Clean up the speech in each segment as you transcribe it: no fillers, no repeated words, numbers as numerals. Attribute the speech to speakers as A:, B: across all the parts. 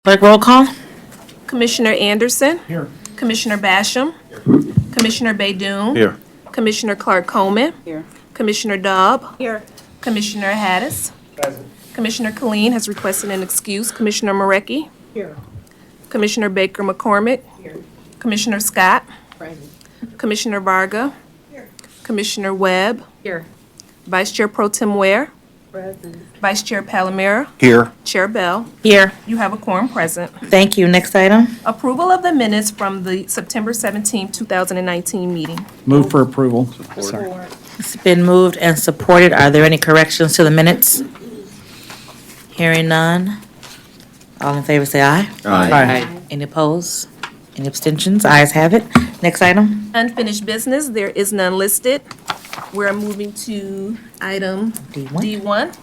A: Clerk, roll call.
B: Commissioner Anderson.
C: Here.
B: Commissioner Basham. Commissioner Baydoun.
C: Here.
B: Commissioner Clark Coleman.
A: Here.
B: Commissioner Dobb.
A: Here.
B: Commissioner Hattis.
C: Present.
B: Commissioner Killeen has requested an excuse. Commissioner Marecki.
A: Here.
B: Commissioner Baker McCormick.
A: Here.
B: Commissioner Scott.
A: Present.
B: Commissioner Varga.
A: Here.
B: Commissioner Webb.
A: Here.
B: Vice Chair Pro Tem Ware.
A: Present.
B: Vice Chair Palomera.
C: Here.
B: Chair Bell.
A: Here.
B: You have a quorum present.
A: Thank you. Next item.
B: Approval of the minutes from the September 17, 2019 meeting.
C: Move for approval.
A: It's been moved and supported. Are there any corrections to the minutes? Hearing none. All in favor say aye.
C: Aye.
A: Any opposed? Any abstentions? Ayes have it. Next item.
B: Unfinished business, there is none listed. We're moving to item
A: D1.
B: D1,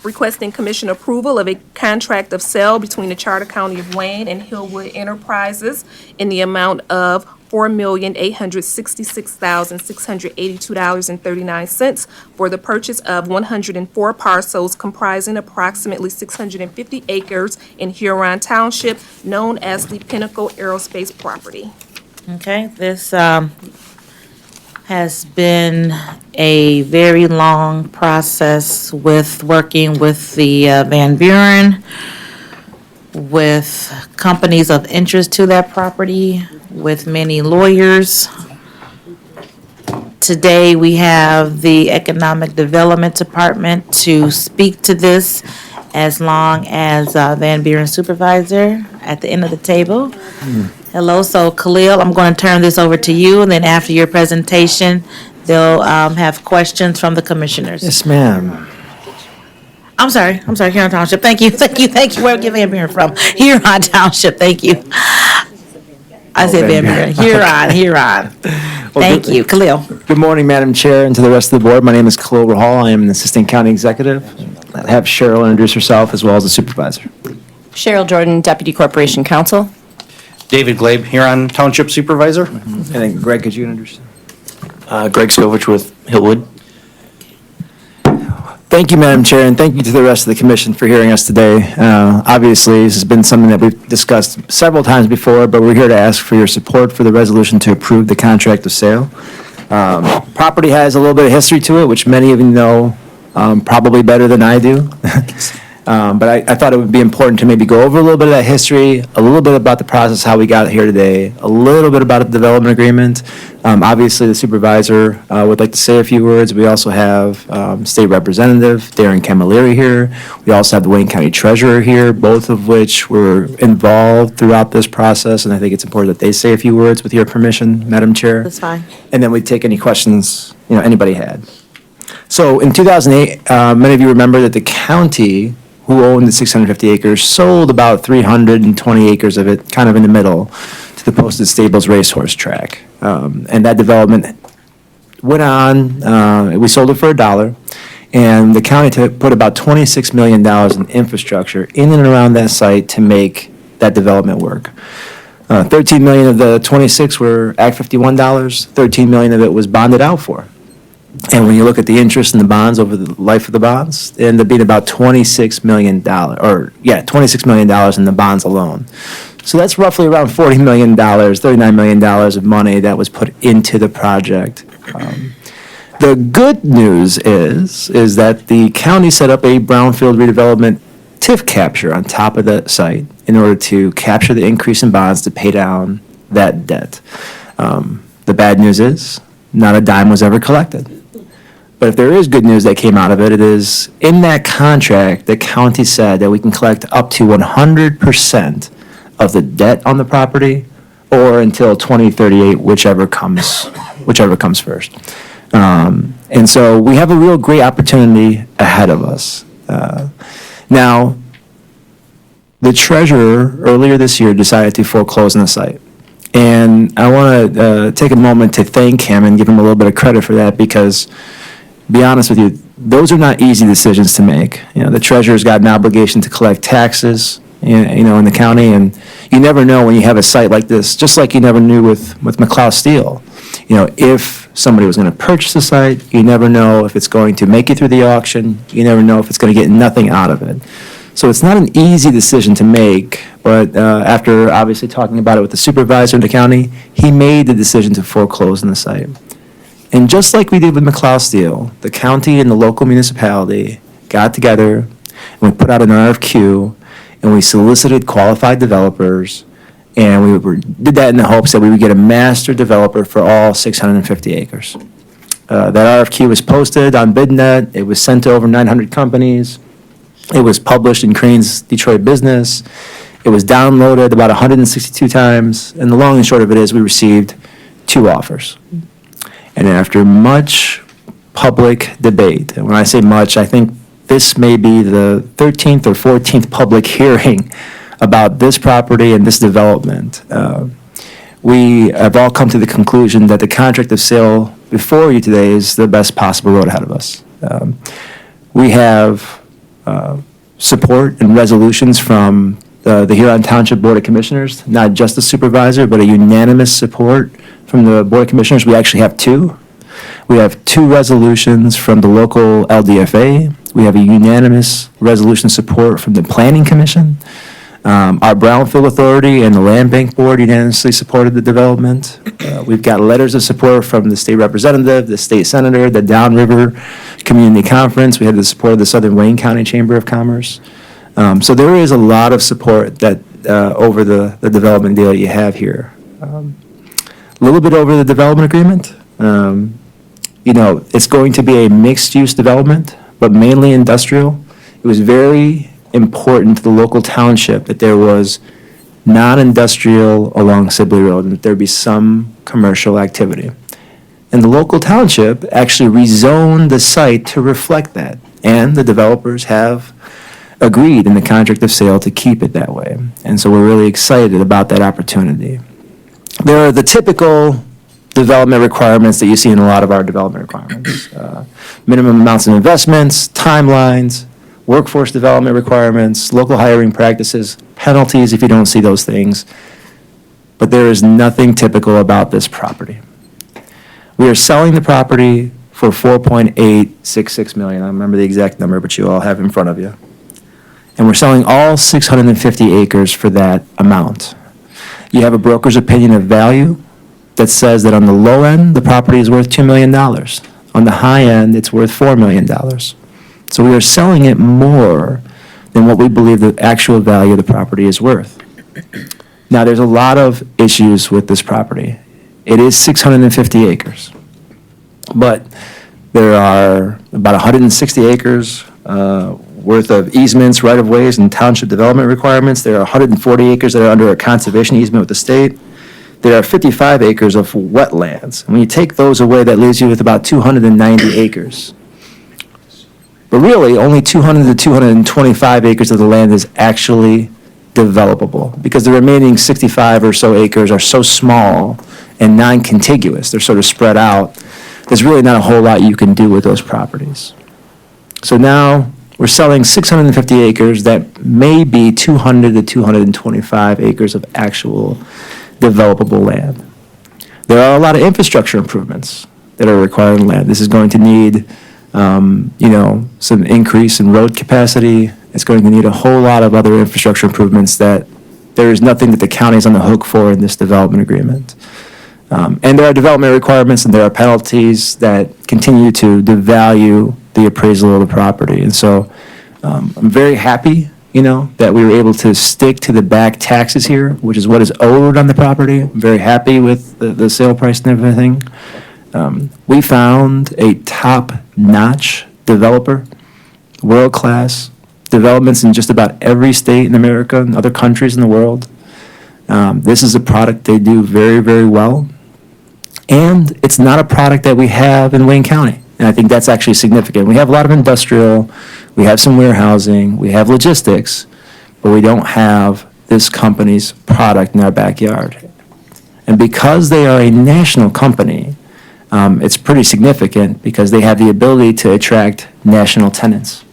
B: requesting commission approval of a contract of sale between the Charter County of Wayne and Hillwood Enterprises in the amount of $4,866,682.39 for the purchase of 104 parcels comprising approximately 650 acres in Huron Township, known as the Pinnacle Aerospace property.
A: Okay, this has been a very long process with working with the Van Buren, with companies of interest to that property, with many lawyers. Today, we have the Economic Development Department to speak to this, as long as Van Buren Supervisor at the end of the table. Hello, so Khalil, I'm going to turn this over to you, and then after your presentation, they'll have questions from the commissioners.
D: Yes, ma'am.
A: I'm sorry, Huron Township, thank you. Where are Van Buren from? Huron Township, thank you. I said Van Buren, Huron. Thank you, Khalil.
D: Good morning, Madam Chair, and to the rest of the board. My name is Khalil Rahal. I am an Assistant County Executive. I'll have Cheryl introduce herself as well as the Supervisor.
E: Cheryl Jordan, Deputy Corporation Counsel.
F: David Glabe, Huron Township Supervisor.
D: And then Greg, could you introduce?
F: Greg Skovich with Hillwood.
D: Thank you, Madam Chair, and thank you to the rest of the commission for hearing us today. Obviously, this has been something that we've discussed several times before, but we're here to ask for your support for the resolution to approve the contract of sale. Property has a little bit of history to it, which many of you know probably better than I do. But I thought it would be important to maybe go over a little bit of that history, a little bit about the process, how we got here today, a little bit about the development agreement. Obviously, the supervisor would like to say a few words. We also have State Representative Darren Camilleri here. We also have the Wayne County Treasurer here, both of which were involved throughout this process, and I think it's important that they say a few words with your permission, Madam Chair.
A: That's fine.
D: And then we'd take any questions, anybody had. So in 2008, many of you remember that the county, who owned the 650 acres, sold about 320 acres of it, kind of in the middle, to the Posted Stables Racehorse Track. And that development went on, we sold it for $1, and the county put about $26 million in infrastructure in and around that site to make that development work. 13 million of the 26 were Act 51 dollars, 13 million of it was bonded out for. And when you look at the interest in the bonds over the life of the bonds, it ended up being about $26 million, $26 million in the bonds alone. So that's roughly around $40 million, $39 million of money that was put into the project. The good news is that the county set up a brownfield redevelopment TIF capture on top of the site in order to capture the increase in bonds to pay down that debt. The bad news is, not a dime was ever collected. But if there is good news that came out of it, it is in that contract, the county said that we can collect up to 100% of the debt on the property or until 2038, whichever comes first. And so we have a real great opportunity ahead of us. Now, the treasurer earlier this year decided to foreclose on the site. And I want to take a moment to thank him and give him a little bit of credit for that because, to be honest with you, those are not easy decisions to make. The treasurer's got an obligation to collect taxes, in the county, and you never know when you have a site like this, just like you never knew with McLeod Steel. If somebody was going to purchase the site, you never know if it's going to make it through the auction. You never know if it's going to get nothing out of it. So it's not an easy decision to make, but after obviously talking about it with the supervisor in the county, he made the decision to foreclose on the site. And just like we did with McLeod Steel, the county and the local municipality got together and we put out an RFQ and we solicited qualified developers, and did that in the hopes that we would get a master developer for all 650 acres. That RFQ was posted on BidNet. It was sent to over 900 companies. It was published in Crane's Detroit Business. It was downloaded about 162 times. And the long and short of it is we received 2 offers. And after much public debate, and when I say much, I think this may be the 13th or 14th public hearing about this property and this development, we have all come to the conclusion that the contract of sale before you today is the best possible road ahead of us. We have support and resolutions from the Huron Township Board of Commissioners, not just the supervisor, but a unanimous support from the Board of Commissioners. We actually have 2. We have 2 resolutions from the local LDFA. We have a unanimous resolution support from the Planning Commission. Our Brownfield Authority and the Land Bank Board unanimously supported the development. We've got letters of support from the state representative, the state senator, the Downriver Community Conference. We had the support of the Southern Wayne County Chamber of Commerce. So there is a lot of support that over the development deal you have here. A little bit over the development agreement. It's going to be a mixed-use development, but mainly industrial. It was very important to the local township that there was non-industrial along Sibley Road and that there be some commercial activity. And the local township actually rezoned the site to reflect that. And the developers have agreed in the contract of sale to keep it that way. And so we're really excited about that opportunity. There are the typical development requirements that you see in a lot of our development requirements. Minimum amounts of investments, timelines, workforce development requirements, local hiring practices, penalties if you don't see those things. But there is nothing typical about this property. We are selling the property for $4.866 million. I don't remember the exact number, but you all have it in front of you. And we're selling all 650 acres for that amount. You have a broker's opinion of value that says that on the low end, the property is worth $2 million. On the high end, it's worth $4 million. So we are selling it more than what we believe the actual value of the property is worth. Now, there's a lot of issues with this property. It is 650 acres, but there are about 160 acres worth of easements, right-of-ways, and township development requirements. There are 140 acres that are under a conservation easement with the state. There are 55 acres of wetlands. And when you take those away, that leaves you with about 290 acres. But really, only 200 to 225 acres of the land is actually developable because the remaining 65 or so acres are so small and non-contiguous. They're sort of spread out. There's really not a whole lot you can do with those properties. So now we're selling 650 acres that may be 200 to 225 acres of actual developable land. There are a lot of infrastructure improvements that are required on land. This is going to need some increase in road capacity. It's going to need a whole lot of other infrastructure improvements that there is nothing that the county is on the hook for in this development agreement. And there are development requirements and there are penalties that continue to devalue the appraisal of the property. And so I'm very happy, that we were able to stick to the back taxes here, which is what is owed on the property. I'm very happy with the sale price and everything. We found a top-notch developer, world-class developments in just about every state in America and other countries in the world. This is a product they do very, very well. And it's not a product that we have in Wayne County. And I think that's actually significant. We have a lot of industrial, we have some warehousing, we have logistics, but we don't have this company's product in our backyard. And because they are a national company, it's pretty significant because they have the ability to attract national tenants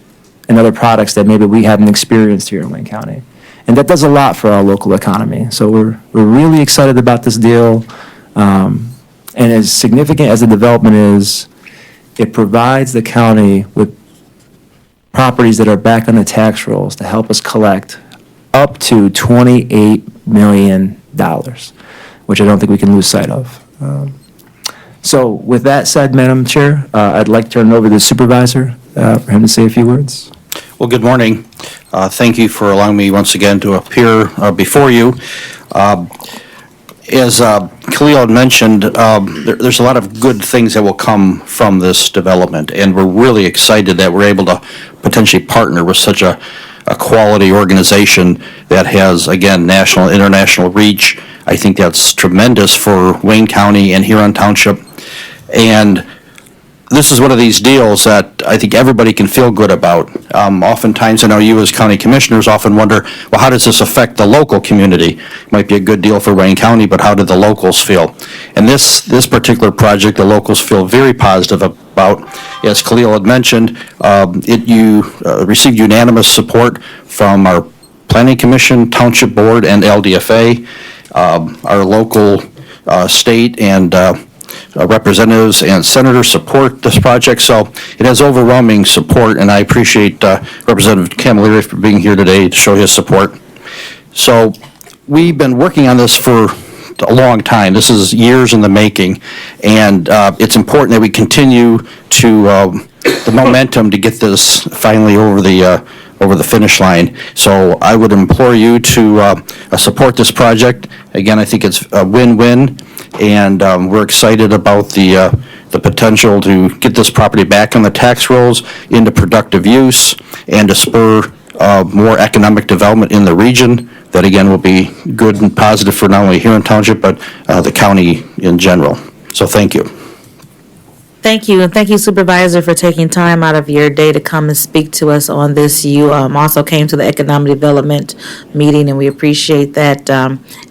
D: and other products that maybe we haven't experienced here in Wayne County. And that does a lot for our local economy. So we're really excited about this deal. And as significant as the development is, it provides the county with properties that are back on the tax rolls to help us collect up to $28 million, which I don't think we can lose sight of. So with that said, Madam Chair, I'd like to turn it over to the supervisor for him to say a few words.
F: Well, good morning. Thank you for allowing me once again to appear before you. As Khalil had mentioned, there's a lot of good things that will come from this development, and we're really excited that we're able to potentially partner with such a quality organization that has, again, national, international reach. I think that's tremendous for Wayne County and Huron Township. And this is one of these deals that I think everybody can feel good about. Oftentimes, I know you as county commissioners often wonder, well, how does this affect the local community? Might be a good deal for Wayne County, but how did the locals feel? And this particular project, the locals feel very positive about. As Khalil had mentioned, you received unanimous support from our Planning Commission, Township Board, and LDFA. Our local, state, and representatives and senators support this project, so it has overwhelming support, and I appreciate Representative Camilleri for being here today to show his support. So we've been working on this for a long time. This is years in the making, and it's important that we continue to the momentum to get this finally over the finish line. So I would implore you to support this project. Again, I think it's a win-win, and we're excited about the potential to get this property back on the tax rolls into productive use and to spur more economic development in the region. That, again, will be good and positive for not only Huron Township, but the county in general. So thank you.
A: Thank you, and thank you, Supervisor, for taking time out of your day to come and speak to us on this. You also came to the Economic Development meeting, and we appreciate that.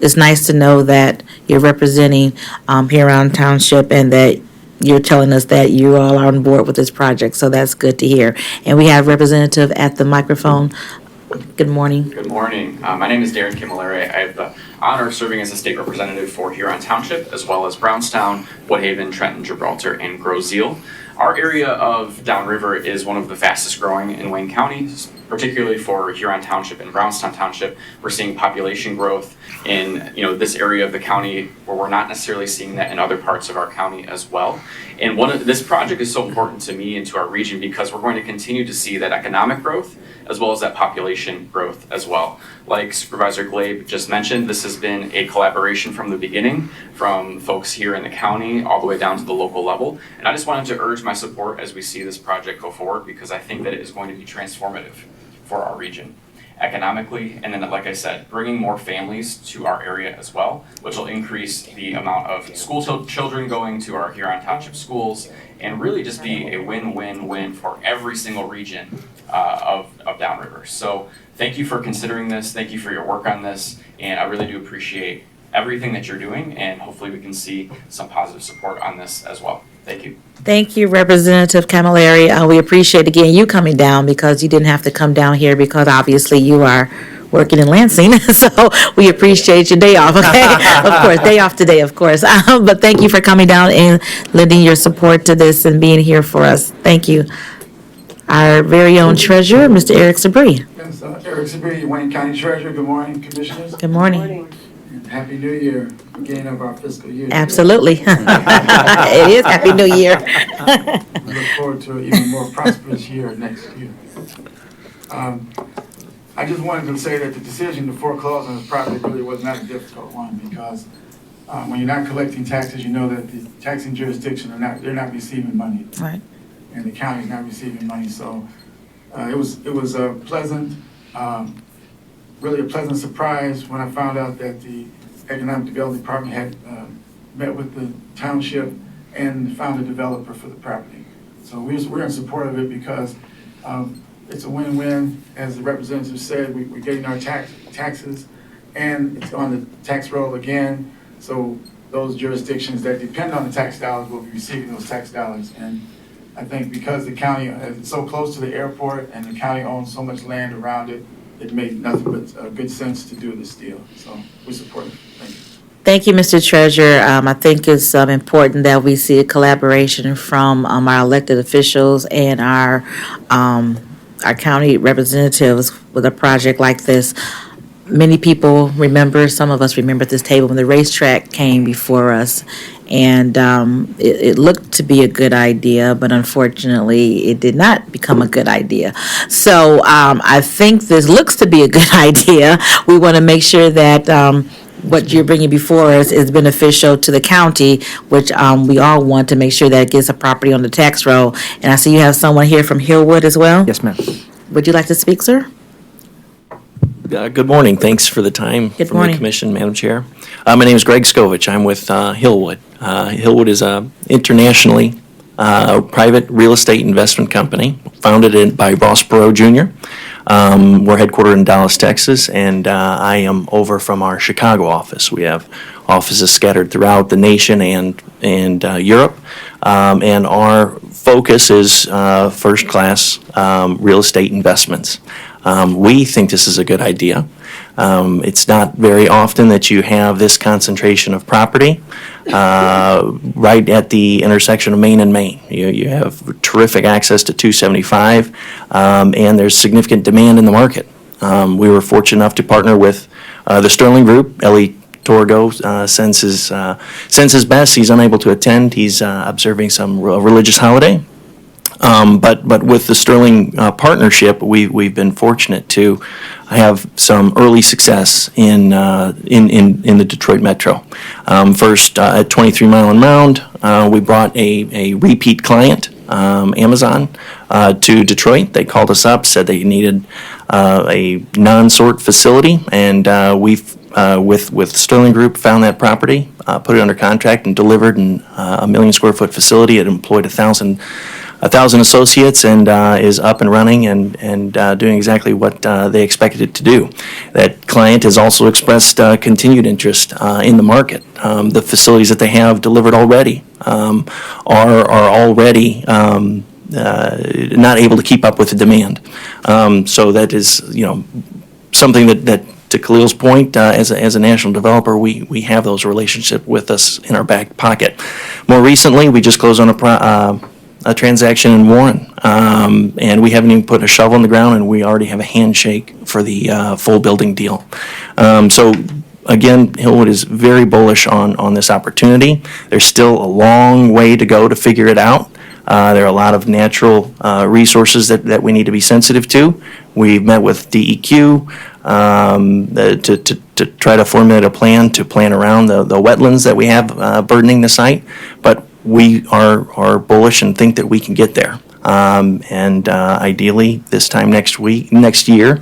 A: It's nice to know that you're representing Huron Township and that you're telling us that you all are on board with this project, so that's good to hear. And we have representative at the microphone. Good morning.
G: Good morning. My name is Darren Camilleri. I have the honor of serving as a state representative for Huron Township, as well as Brownstown, Woodhaven, Trenton, Gibraltar, and Groseal. Our area of downriver is one of the fastest growing in Wayne County, particularly for Huron Township and Brownstown Township. We're seeing population growth in this area of the county where we're not necessarily seeing that in other parts of our county as well. And this project is so important to me and to our region because we're going to continue to see that economic growth as well as that population growth as well. Like Supervisor Glabe just mentioned, this has been a collaboration from the beginning, from folks here in the county all the way down to the local level. And I just wanted to urge my support as we see this project go forward because I think that it is going to be transformative for our region economically, and then, like I said, bringing more families to our area as well, which will increase the amount of school children going to our Huron Township schools, and really just be a win-win-win for every single region of downriver. So thank you for considering this, thank you for your work on this, and I really do appreciate everything that you're doing, and hopefully we can see some positive support on this as well. Thank you.
A: Thank you, Representative Camilleri. We appreciate, again, you coming down because you didn't have to come down here because obviously you are working in Lansing. So we appreciate your day off, okay? Of course, day off today, of course. But thank you for coming down and lending your support to this and being here for us. Thank you. Our very own treasurer, Mr. Eric Sabri.
H: Yes, Eric Sabri, Wayne County Treasurer. Good morning, Commissioners.
A: Good morning.
H: And Happy New Year, beginning of our fiscal year.
A: Absolutely. It is Happy New Year.
H: We look forward to an even more prosperous year next year. I just wanted to say that the decision to foreclose on this property really was not a difficult one because when you're not collecting taxes, you know that the taxing jurisdiction they're not receiving money.
A: Right.
H: And the county's not receiving money, so it was a pleasant, really a pleasant surprise when I found out that the Economic Development Department had met with the township and found a developer for the property. So we're in support of it because it's a win-win. As the representative said, we're getting our taxes and it's on the tax roll again. So those jurisdictions that depend on the tax dollars will be receiving those tax dollars. And I think because the county is so close to the airport and the county owns so much land around it, it made nothing but good sense to do this deal. So we support it. Thank you.
A: Thank you, Mr. Treasurer. I think it's important that we see a collaboration from our elected officials and our our county representatives with a project like this. Many people remember, some of us remember at this table when the racetrack came before us. And it looked to be a good idea, but unfortunately, it did not become a good idea. So I think this looks to be a good idea. We want to make sure that what you're bringing before us is beneficial to the county, which we all want to make sure that it gets a property on the tax roll. And I see you have someone here from Hillwood as well.
D: Yes, ma'am.
A: Would you like to speak, sir?
I: Good morning. Thanks for the time
A: Good
I: from
A: morning.
I: the commission, Madam Chair. My name is Greg Skovich. I'm with Hillwood. Hillwood is a internationally private real estate investment company founded by Ross Perot Jr. We're headquartered in Dallas, Texas, and I am over from our Chicago office. We have offices scattered throughout the nation and Europe, and our focus is first-class real estate investments. We think this is a good idea. It's not very often that you have this concentration of property right at the intersection of Main and Main. You have terrific access to 275, and there's significant demand in the market. We were fortunate enough to partner with the Sterling Group. Ellie Torgo sends his best. He's unable to attend. He's observing some religious holiday. But with the Sterling partnership, we've been fortunate to have some early success in the Detroit Metro. First, at 23 Mile and Mound, we brought a repeat client, Amazon, to Detroit. They called us up, said they needed a non-sort facility, and we've with Sterling Group found that property, put it under contract, and delivered a 1 million square foot facility. It employed 1,000 associates and is up and running and doing exactly what they expected it to do. That client has also expressed continued interest in the market. The facilities that they have delivered already are already not able to keep up with the demand. So that is, something that to Khalil's point, as a national developer, we have those relationships with us in our back pocket. More recently, we just closed on a transaction in Warren, and we haven't even put a shovel in the ground, and we already have a handshake for the full building deal. So again, Hillwood is very bullish on this opportunity. There's still a long way to go to figure it out. There are a lot of natural resources that we need to be sensitive to. We've met with DEQ to try to formulate a plan to plan around the wetlands that we have burdening the site, but we are bullish and think that we can get there. And ideally, this time next year,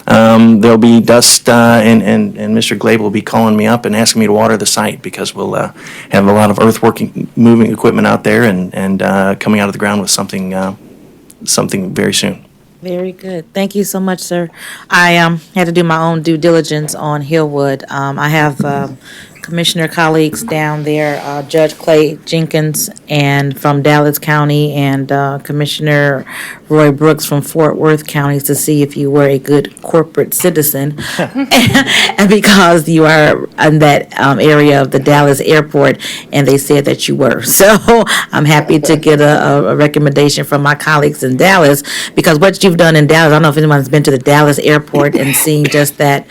I: there'll be dust, and Mr. Glabe will be calling me up and asking me to water the site because we'll have a lot of earth-working, moving equipment out there and coming out of the ground with something very soon.
A: Very good. Thank you so much, sir. I had to do my own due diligence on Hillwood. I have commissioner colleagues down there, Judge Clay Jenkins and from Dallas County and Commissioner Roy Brooks from Fort Worth County to see if you were a good corporate citizen. And because you are in that area of the Dallas airport, and they said that you were. So I'm happy to get a recommendation from my colleagues in Dallas, because what you've done in Dallas, I don't know if anyone's been to the Dallas airport and seen just that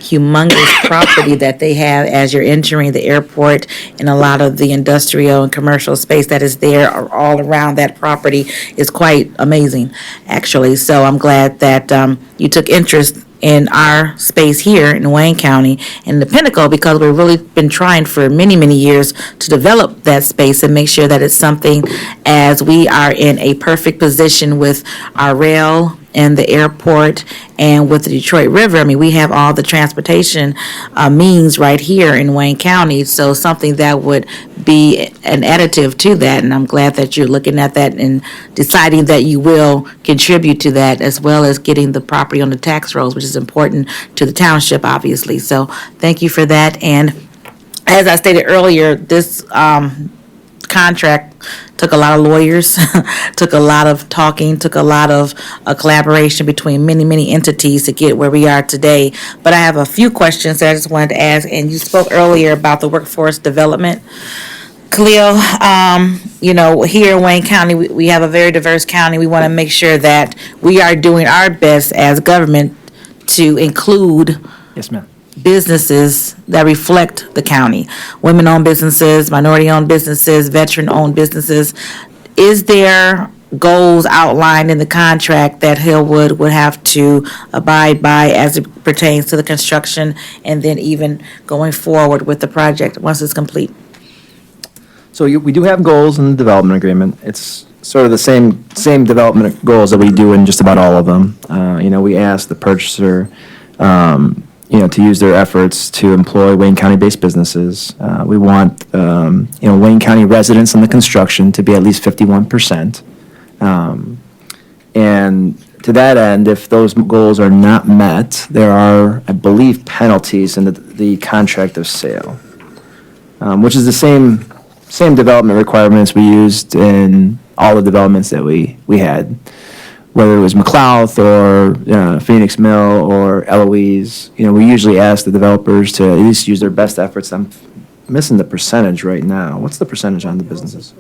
A: humongous property that they have as you're entering the airport, and a lot of the industrial and commercial space that is there all around that property is quite amazing, actually. So I'm glad that you took interest in our space here in Wayne County and the Pinnacle, because we've really been trying for many, many years to develop that space and make sure that it's something, as we are in a perfect position with our rail and the airport and with the Detroit River. I mean, we have all the transportation means right here in Wayne County, so something that would be an additive to that, and I'm glad that you're looking at that and deciding that you will contribute to that, as well as getting the property on the tax rolls, which is important to the township, obviously. So thank you for that. And as I stated earlier, this contract took a lot of lawyers, took a lot of talking, took a lot of collaboration between many, many entities to get where we are today. But I have a few questions that I just wanted to ask, and you spoke earlier about the workforce development. Khalil, here in Wayne County, we have a very diverse county. We want to make sure that we are doing our best as government to include
D: Yes, ma'am.
A: businesses that reflect the county. Women-owned businesses, minority-owned businesses, veteran-owned businesses. Is there goals outlined in the contract that Hillwood would have to abide by as it pertains to the construction and then even going forward with the project once it's complete?
D: So we do have goals in the development agreement. It's sort of the same development goals that we do in just about all of them. We ask the purchaser, to use their efforts to employ Wayne County-based businesses. We want, Wayne County residents in the construction to be at least 51%. And to that end, if those goals are not met, there are, I believe, penalties in the contract of sale, which is the same development requirements we used in all the developments that we had, whether it was McLeod or Phoenix Mill or Eloise. We usually ask the developers to at least use their best efforts. I'm missing the percentage right now. What's the percentage on the businesses?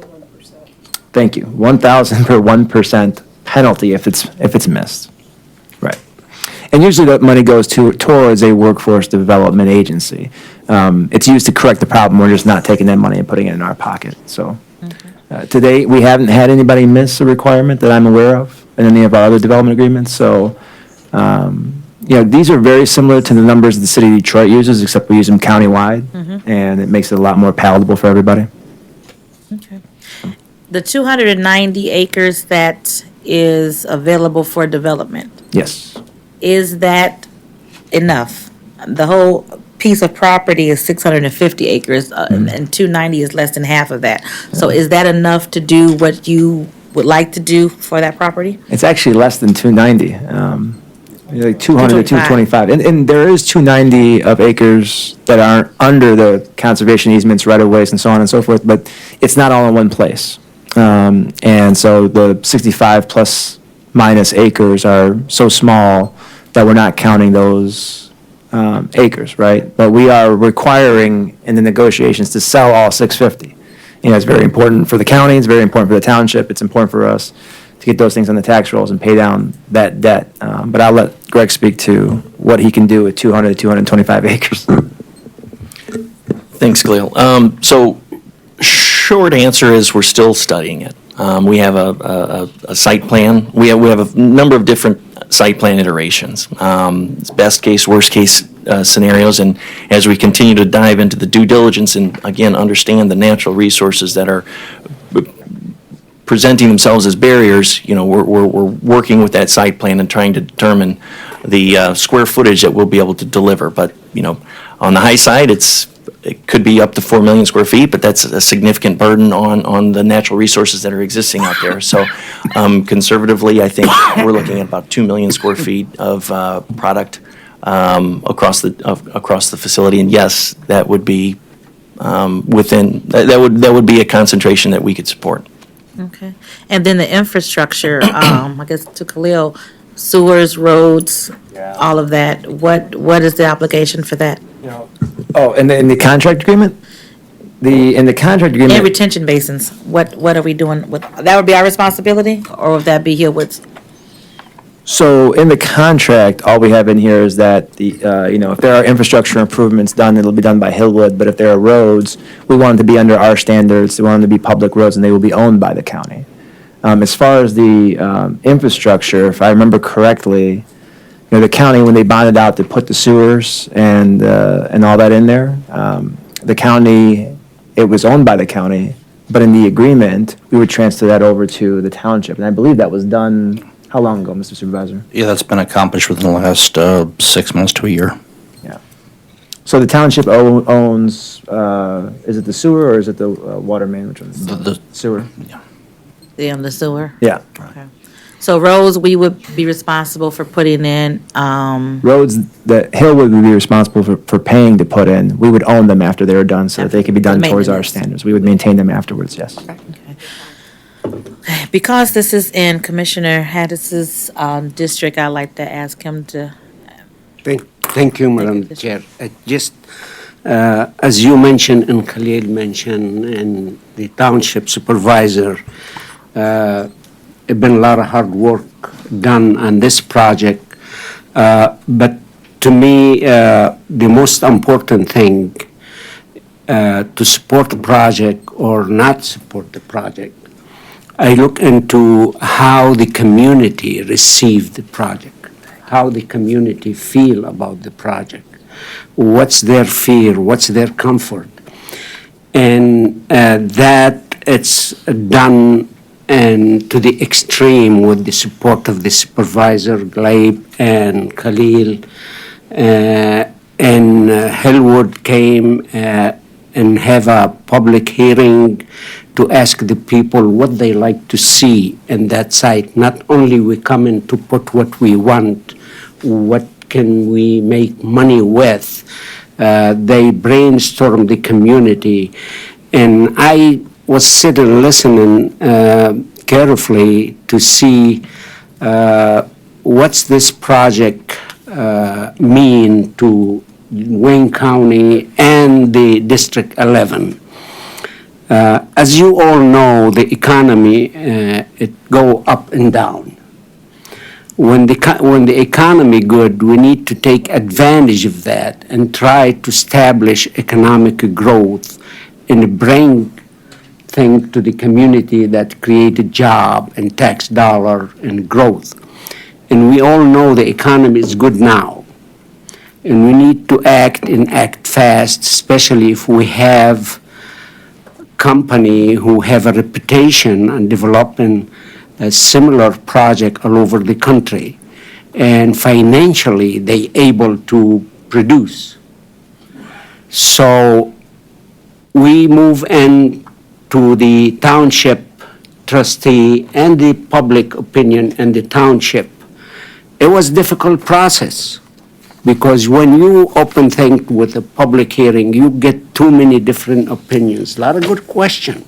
D: Thank you. 1,000 per 1% penalty if it's missed. Right. And usually that money goes towards a workforce development agency. It's used to correct the problem. We're just not taking that money and putting it in our pocket. So to date, we haven't had anybody miss a requirement that I'm aware of in any of our other development agreements. So, these are very similar to the numbers the city of Detroit uses, except we use them countywide, and it makes it a lot more palatable for everybody.
A: Okay. The 290 acres that is available for development,
D: Yes.
A: is that enough? The whole piece of property is 650 acres, and 290 is less than half of that. So is that enough to do what you would like to do for that property?
D: It's actually less than 290, like 200 to 225. And there is 290 of acres that aren't under the conservation easements, right-of-ways, and so on and so forth, but it's not all in one place. And so the 65 plus minus acres are so small that we're not counting those acres, right? But we are requiring in the negotiations to sell all 650. It's very important for the county, it's very important for the township, it's important for us to get those things on the tax rolls and pay down that debt. But I'll let Greg speak to what he can do with 200 to 225 acres.
I: Thanks, Khalil. So short answer is we're still studying it. We have a site plan. We have a number of different site plan iterations. It's best case, worst case scenarios, and as we continue to dive into the due diligence and again understand the natural resources that are presenting themselves as barriers, we're working with that site plan and trying to determine the square footage that we'll be able to deliver. But on the high side, it could be up to 4 million square feet, but that's a significant burden on the natural resources that are existing out there. So conservatively, I think we're looking at about 2 million square feet of product across the facility. And yes, that would be that would be a concentration that we could support.
A: Okay. And then the infrastructure, I guess to Khalil, sewers, roads, all of that. What is the obligation for that?
D: Oh, in the contract agreement? In the contract agreement.
A: And retention basins, what are we doing with, that would be our responsibility, or would that be Hillwood's?
D: So in the contract, all we have in here is that if there are infrastructure improvements done, it'll be done by Hillwood. But if there are roads, we want them to be under our standards. We want them to be public roads, and they will be owned by the county. As far as the infrastructure, if I remember correctly, the county, when they bonded out to put the sewers and all that in there, the county, it was owned by the county, but in the agreement, we would transfer that over to the township. And I believe that was done, how long ago, Mr. Supervisor?
F: Yeah, that's been accomplished within the last 6 months to a year.
D: Yeah. So the township owns, is it the sewer or is it the water main? Which one?
F: The
D: Sewer?
A: The sewer?
D: Yeah.
A: Okay. So roads, we would be responsible for putting in,
D: Roads that Hillwood would be responsible for paying to put in, we would own them after they were done so that they could be done towards our
A: Maintenance.
D: standards. We would maintain them afterwards, yes.
A: because this is in Commissioner Haddis's district, I'd like to ask him to,
J: Thank you, Madam
A: this
J: Chair. Just As you mentioned and Khalil mentioned and the township supervisor, it's been a lot of hard work done on this project. But to me, the most important thing to support the project or not support the project, I look into how the community received the project, how the community feel about the project, what's their fear, what's their comfort. And that it's done and to the extreme with the support of the supervisor, Glaib and Khalil. And Hillwood came and have a public hearing to ask the people what they like to see in that site. Not only we come in to put what we want, what can we make money with. They brainstorm the community. And I was sitting listening carefully to see what's this project mean to Wayne County and the District 11. As you all know, the economy, it go up and down. When the economy good, we need to take advantage of that and try to establish economic growth and bring things to the community that created job and tax dollar and growth. And we all know the economy is good now. And we need to act and act fast, especially if we have company who have a reputation on developing a similar project all over the country. And financially, they able to produce. So we move in to the township trustee and the public opinion and the township. It was a difficult process because when you open things with a public hearing, you get too many different opinions, a lot of good questions.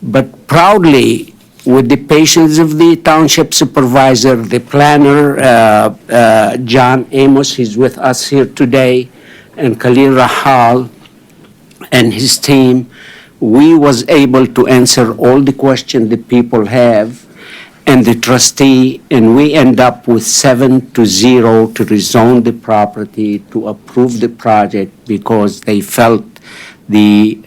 J: But proudly, with the patience of the township supervisor, the planner, John Amos, he's with us here today, and Khalil Rahal and his team, we was able to answer all the questions the people have and the trustee, and we end up with 7-0 to rezone the property, to approve the project because they felt the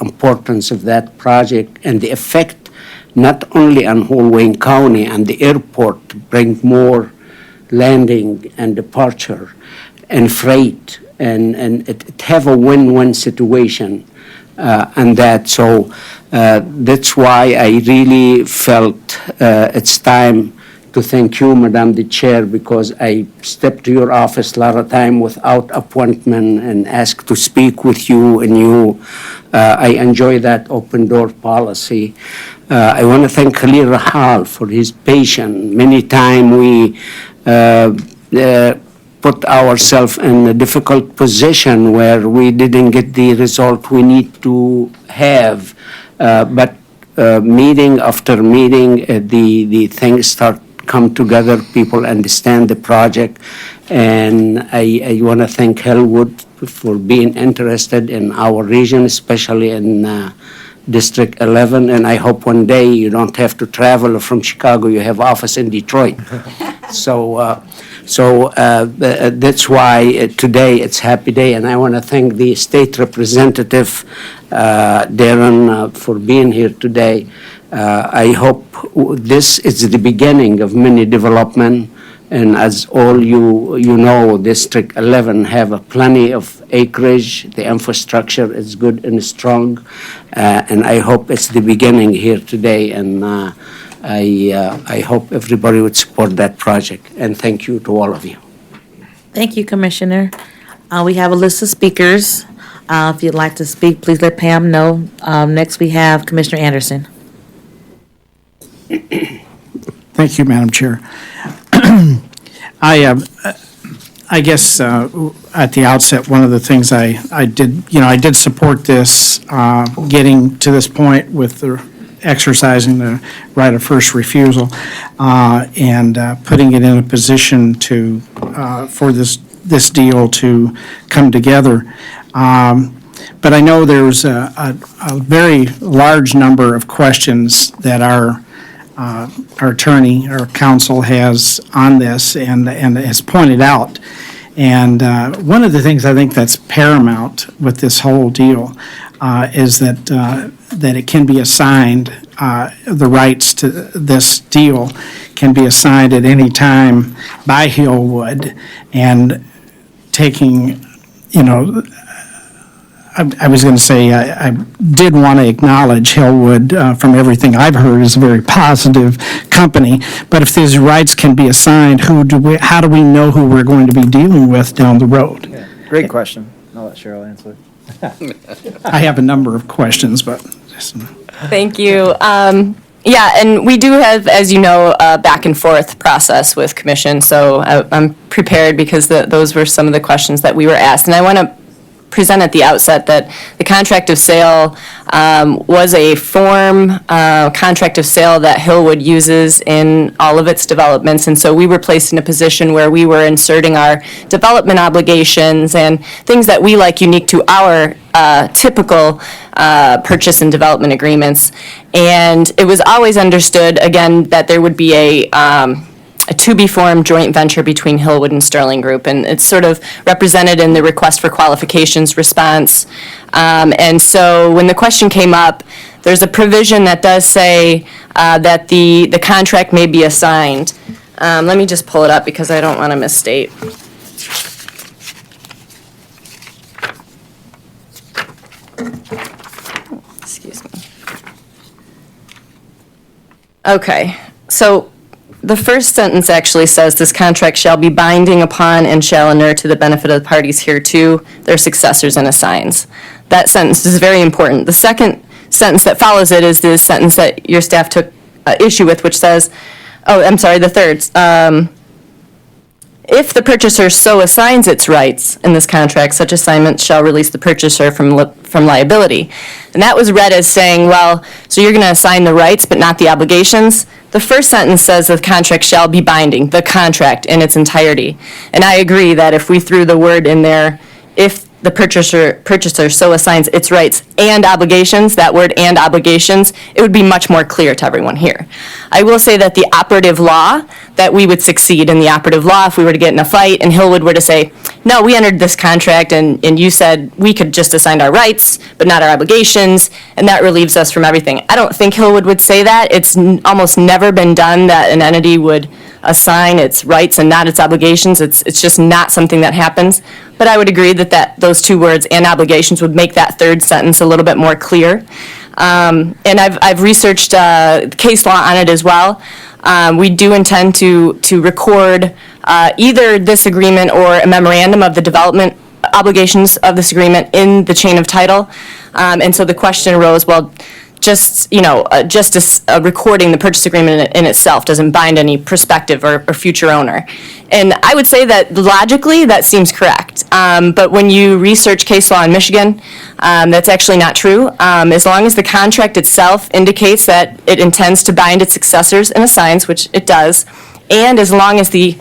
J: importance of that project and the effect not only on whole Wayne County and the airport to bring more landing and departure and freight and it have a win-win situation and that. So that's why I really felt it's time to thank you, Madam the Chair, because I stepped to your office a lot of time without appointment and asked to speak with you, and I enjoy that open door policy. I want to thank Khalil Rahal for his patience. Many times we put ourselves in a difficult position where we didn't get the result we need to have. But meeting after meeting, the things start come together, people understand the project, and I want to thank Hillwood for being interested in our region, especially in District 11, and I hope one day you don't have to travel from Chicago, you have office in Detroit. So that's why today it's happy day, and I want to thank the state representative, Darren, for being here today. I hope this is the beginning of many development, and as all you know, District 11 have plenty of acreage. The infrastructure is good and strong, and I hope it's the beginning here today. And I hope everybody would support that project. And thank you to all of you.
A: Thank you, Commissioner. We have a list of speakers. If you'd like to speak, please let Pam know. Next, we have Commissioner Anderson.
C: Thank you, Madam Chair. I guess at the outset, one of the things I did support this, getting to this point with the exercising the right of first refusal and putting it in a position to for this this deal to come together. But I know there's a very large number of questions that our attorney, our counsel has on this and has pointed out. And one of the things I think that's paramount with this whole deal is that it can be assigned, the rights to this deal can be assigned at any time by Hillwood, and taking, I was going to say, I did want to acknowledge Hillwood, from everything I've heard, is a very positive company. But if these rights can be assigned, how do we know who we're going to be dealing with down the road?
D: Yeah, great question. I'll let Cheryl answer.
C: I have a number of questions, but.
E: Thank you. Yeah, and we do have, as you know, a back and forth process with commission, so I'm prepared because those were some of the questions that we were asked. And I want to present at the outset that the contract of sale was a form contract of sale that Hillwood uses in all of its developments. And so we were placed in a position where we were inserting our development obligations and things that we like unique to our typical purchase and development agreements. And it was always understood, again, that there would be a to-be-formed joint venture between Hillwood and Sterling Group, and it's sort of represented in the request for qualifications response. And so when the question came up, there's a provision that does say that the contract may be assigned. Let me just pull it up because I don't want to misstate. Excuse me. Okay, so the first sentence actually says, this contract shall be binding upon and shall inure to the benefit of the parties hereto, their successors and assigns. That sentence is very important. The second sentence that follows it is the sentence that your staff took issue with, which says, the third. If the purchaser so assigns its rights in this contract, such assignment shall release the purchaser from liability. And that was read as saying, well, so you're going to assign the rights but not the obligations? The first sentence says the contract shall be binding, the contract in its entirety. And I agree that if we threw the word in there, if the purchaser so assigns its rights and obligations, that word and obligations, it would be much more clear to everyone here. I will say that the operative law, that we would succeed in the operative law if we were to get in a fight and Hillwood were to say, no, we entered this contract and you said we could just assign our rights, but not our obligations, and that relieves us from everything. I don't think Hillwood would say that. It's almost never been done that an entity would assign its rights and not its obligations. It's just not something that happens. But I would agree that those two words and obligations would make that third sentence a little bit more clear. And I've researched case law on it as well. We do intend to record either this agreement or a memorandum of the development obligations of this agreement in the chain of title. And so the question arose, well, just recording the purchase agreement in itself doesn't bind any prospective or future owner. And I would say that logically, that seems correct. But when you research case law in Michigan, that's actually not true. As long as the contract itself indicates that it intends to bind its successors and assigns, which it does, and as long as the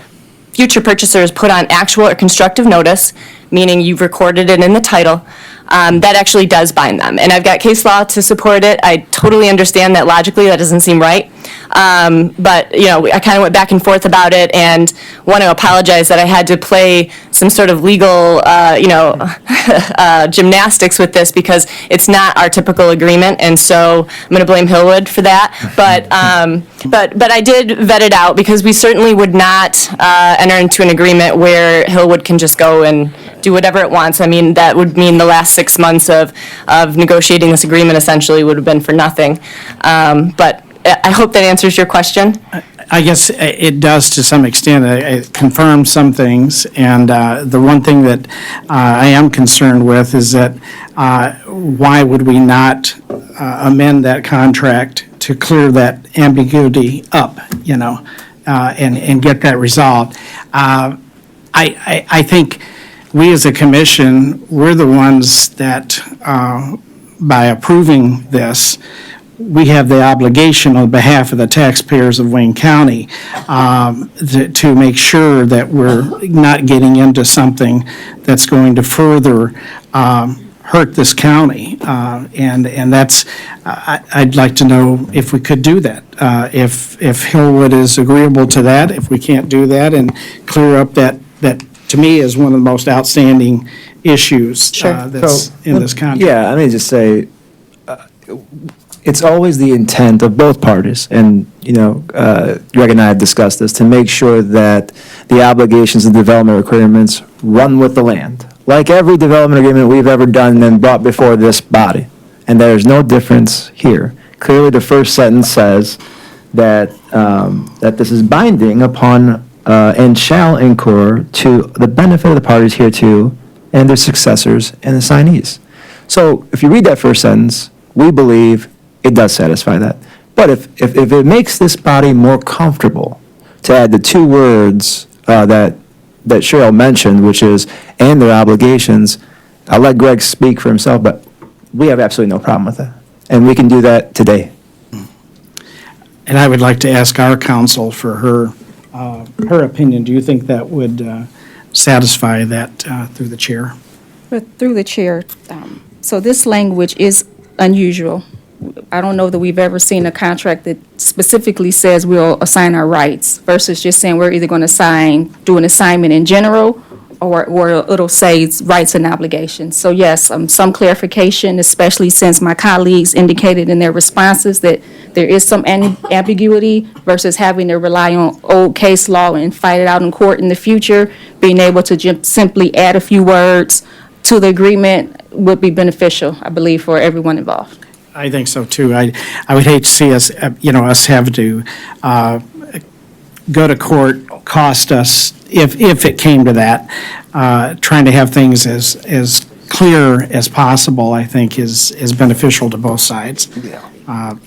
E: future purchaser is put on actual or constructive notice, meaning you've recorded it in the title, that actually does bind them. And I've got case law to support it. I totally understand that logically that doesn't seem right. But, I kind of went back and forth about it and want to apologize that I had to play some sort of legal, gymnastics with this because it's not our typical agreement. And so I'm going to blame Hillwood for that. But I did vet it out because we certainly would not enter into an agreement where Hillwood can just go and do whatever it wants. I mean, that would mean the last 6 months of negotiating this agreement essentially would have been for nothing. But I hope that answers your question.
C: I guess it does to some extent. It confirms some things, and the one thing that I am concerned with is that why would we not amend that contract to clear that ambiguity up, and get that resolved? I think we as a commission, we're the ones that, by approving this, we have the obligation on behalf of the taxpayers of Wayne County to make sure that we're not getting into something that's going to further hurt this county. And that's, I'd like to know if we could do that. If Hillwood is agreeable to that, if we can't do that and clear up that to me is one of the most outstanding issues that's in this contract.
D: Yeah, I mean, just say, it's always the intent of both parties, and, Greg and I have discussed this, to make sure that the obligations and development requirements run with the land, like every development agreement we've ever done and brought before this body. And there's no difference here. Clearly, the first sentence says that, that this is binding upon, and shall incur to the benefit of the parties hereto and their successors and assignees. So if you read that first sentence, we believe it does satisfy that. But if it makes this body more comfortable to add the two words that Cheryl mentioned, which is, and their obligations, I'll let Greg speak for himself, but we have absolutely no problem with that. And we can do that today.
C: And I would like to ask our counsel for her opinion. Do you think that would satisfy that through the chair?
K: But through the chair, so this language is unusual. I don't know that we've ever seen a contract that specifically says we'll assign our rights versus just saying we're either going to do an assignment in general or it'll say rights and obligations. So yes, some clarification, especially since my colleagues indicated in their responses that there is some ambiguity versus having to rely on old case law and fight it out in court in the future. Being able to simply add a few words to the agreement would be beneficial, I believe, for everyone involved.
C: I think so too. I would hate to see us, us have to go to court, cost us, if it came to that, trying to have things as clear as possible, I think is beneficial to both sides.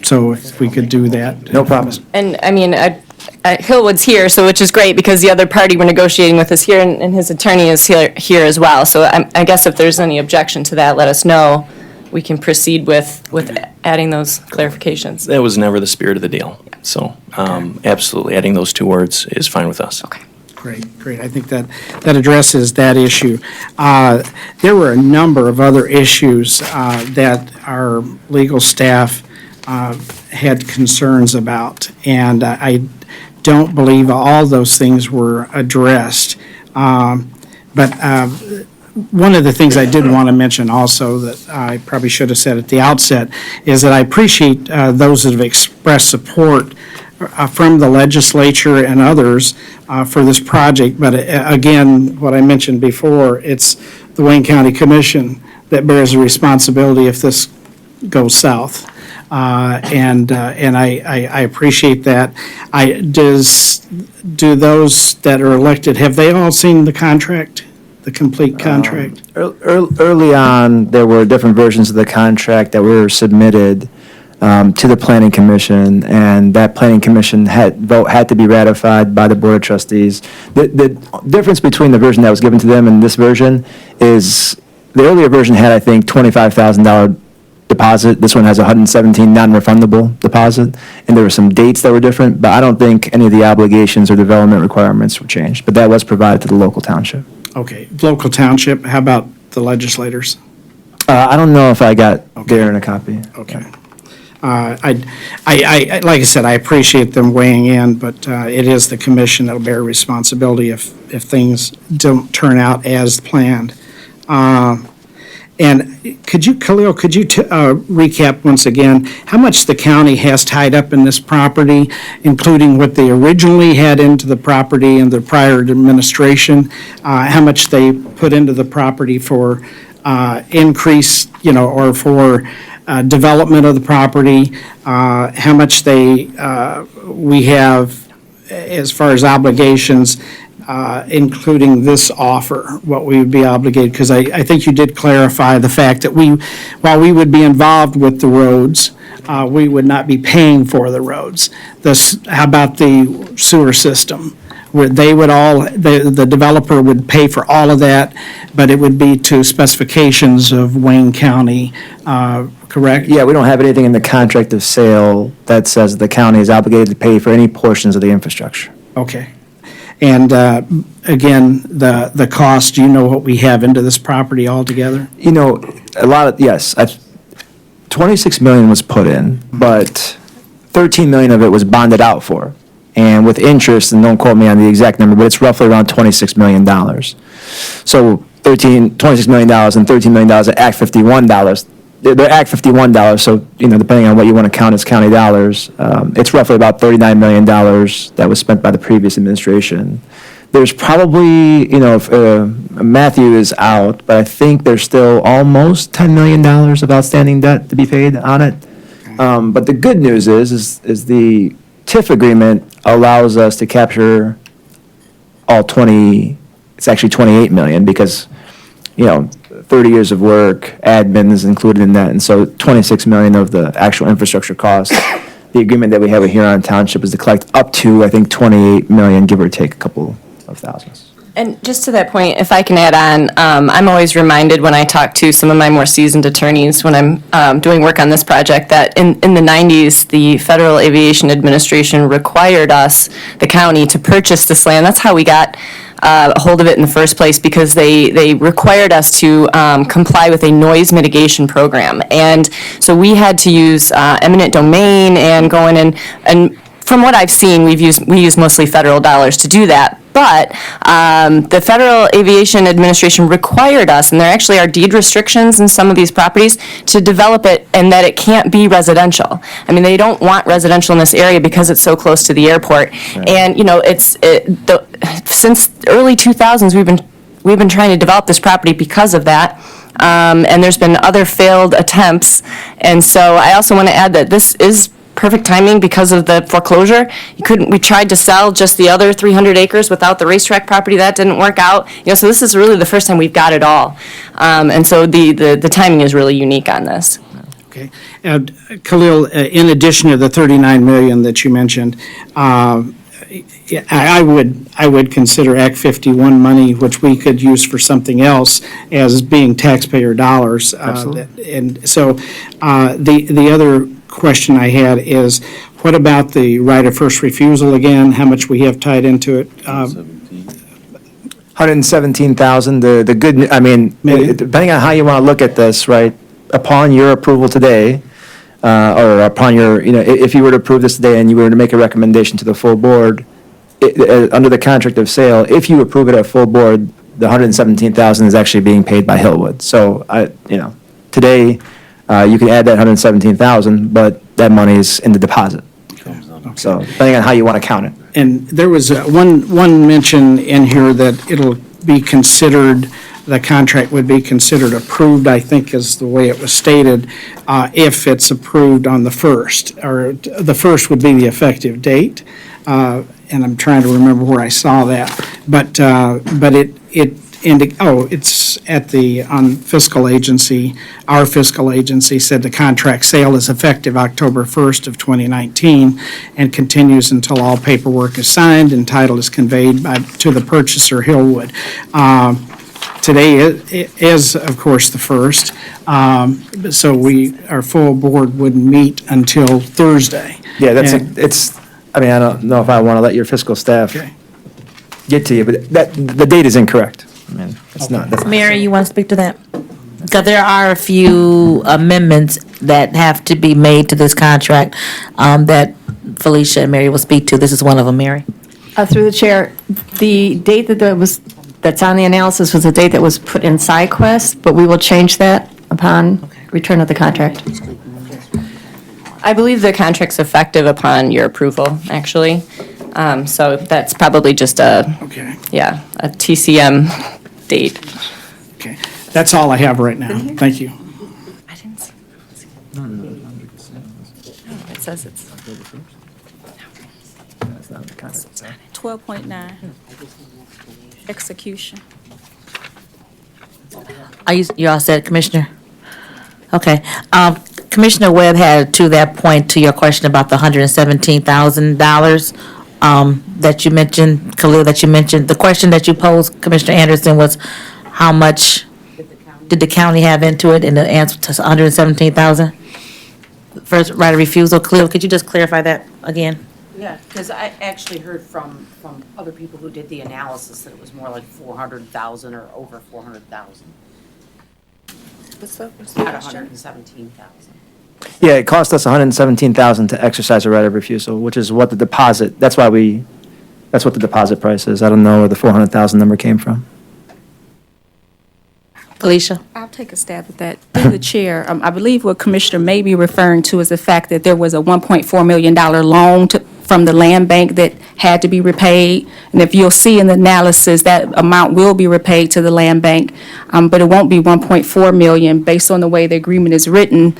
C: So if we could do that.
D: No problem.
E: And I mean, Hillwood's here, so which is great because the other party we're negotiating with is here and his attorney is here as well. So I guess if there's any objection to that, let us know. We can proceed with adding those clarifications.
I: That was never the spirit of the deal. So absolutely, adding those two words is fine with us.
E: Okay.
C: Great. I think that addresses that issue. There were a number of other issues that our legal staff had concerns about, and I don't believe all those things were addressed. But one of the things I did want to mention also that I probably should have said at the outset is that I appreciate those that have expressed support from the legislature and others for this project. But again, what I mentioned before, it's the Wayne County Commission that bears the responsibility if this goes south. And I appreciate that. Do those that are elected, have they all seen the contract? The complete contract?
D: Early on, there were different versions of the contract that were submitted to the Planning Commission, and that Planning Commission vote had to be ratified by the Board of Trustees. The difference between the version that was given to them and this version is the earlier version had, I think, $25,000 deposit. This one has $117 non-refundable deposit, and there were some dates that were different, but I don't think any of the obligations or development requirements were changed. But that was provided to the local township.
C: Okay, local township, how about the legislators?
D: I don't know if I got Darren a copy.
C: Okay. I like I said, I appreciate them weighing in, but it is the commission that'll bear responsibility if things don't turn out as planned. And Khalil, could you recap once again how much the county has tied up in this property, including what they originally had into the property in the prior administration, how much they put into the property for increase, or for development of the property, how much we have as far as obligations, including this offer, what we would be obligated, because I think you did clarify the fact that while we would be involved with the roads, we would not be paying for the roads. How about the sewer system? Where they would the developer would pay for all of that, but it would be to specifications of Wayne County correct?
D: Yeah, we don't have anything in the contract of sale that says the county is obligated to pay for any portions of the infrastructure.
C: Okay. And again, the cost, do you know what we have into this property altogether?
D: You know, a lot of, yes, 26 million was put in, but 13 million of it was bonded out for. And with interest, and don't quote me on the exact number, but it's roughly around $26 million. So $26 million and $13 million of Act 51 dollars. They're Act 51 dollars, so, you know, depending on what you want to count as county dollars, it's roughly about $39 million that was spent by the previous administration. There's probably, you know, if, Matthew is out, but I think there's still almost $10 million of outstanding debt to be paid on it. But the good news is the TIF agreement allows us to capture all 20, it's actually 28 million, because, you know, 30 years of work, admin is included in that, and so 26 million of the actual infrastructure costs. The agreement that we have with Huron Township is to collect up to, I think, 28 million, give or take a couple of thousands.
E: And just to that point, if I can add on, I'm always reminded when I talk to some of my more seasoned attorneys when I'm doing work on this project that in the 90s, the Federal Aviation Administration required us, the county, to purchase this land. That's how we got a hold of it in the first place, because they required us to comply with a noise mitigation program. And so we had to use eminent domain and go in and from what I've seen, we use mostly federal dollars to do that. But the Federal Aviation Administration required us, and there actually are deed restrictions in some of these properties, to develop it and that it can't be residential. I mean, they don't want residential in this area because it's so close to the airport. Right. And, you know, since early 2000s, we've been trying to develop this property because of that. And there's been other failed attempts. And so I also want to add that this is perfect timing because of the foreclosure. We tried to sell just the other 300 acres without the racetrack property. That didn't work out. You know, so this is really the first time we've got it all. And so the timing is really unique on this.
C: Okay. And Khalil, in addition to the 39 million that you mentioned, I would consider Act 51 money, which we could use for something else, as being taxpayer dollars.
D: Absolutely.
C: And so the other question I had is, what about the right of first refusal again? How much we have tied into it?
D: 117,000. The good, I mean, depending on how you want to look at this, right? Upon your approval today, or upon your, you know, if you were to approve this today and you were to make a recommendation to the full board, under the contract of sale, if you approve it at full board, the 117,000 is actually being paid by Hillwood. So today, you can add that 117,000, but that money is in the deposit. Okay. So depending on how you want to count it.
C: And there was one mention in here that it'll be considered, the contract would be considered approved, I think is the way it was stated, if it's approved on the 1st, or the 1st would be the effective date. And I'm trying to remember where I saw that. But it's on fiscal agency, our fiscal agency said the contract sale is effective October 1st of 2019 and continues until all paperwork is signed and title is conveyed to the purchaser, Hillwood. Today is, of course, the 1st, so our full board wouldn't meet until Thursday.
D: Yeah, I mean, I don't know if I want to let your fiscal staff get to you, but the date is incorrect. I mean, it's not.
A: Mary, you want to speak to that? Because there are a few amendments that have to be made to this contract that Felicia and Mary will speak to. This is one of them, Mary.
L: Through the chair, the date that's on the analysis was the date that was put in SideQuest, but we will change that upon return of the contract.
E: I believe the contract's effective upon your approval, actually. So that's probably just a TCM date.
C: Okay, that's all I have right now. Thank you.
E: I didn't see. No, it says it's.
K: 12.9, execution.
A: You all set, Commissioner? Okay. Commissioner Webb had, to that point, to your question about the $117,000 that you mentioned, Khalil, that you mentioned. The question that you posed, Commissioner Anderson, was how much did the county have into it, and the answer to 117,000? first right of refusal. Cleo, could you just clarify that again?
M: Yeah, because I actually heard from other people who did the analysis that it was more like 400,000 or over 400,000.
B: What's the
M: Not
B: question?
M: 117,000.
D: Yeah, it cost us 117,000 to exercise a right of refusal, which is what the deposit, that's what the deposit price is. I don't know where the 400,000 number came from.
A: Felicia?
K: I'll take a stab at that. Through the chair, I believe what Commissioner may be referring to is the fact that there was a $1.4 million loan from the land bank that had to be repaid. And if you'll see in the analysis, that amount will be repaid to the land bank, but it won't be 1.4 million. Based on the way the agreement is written,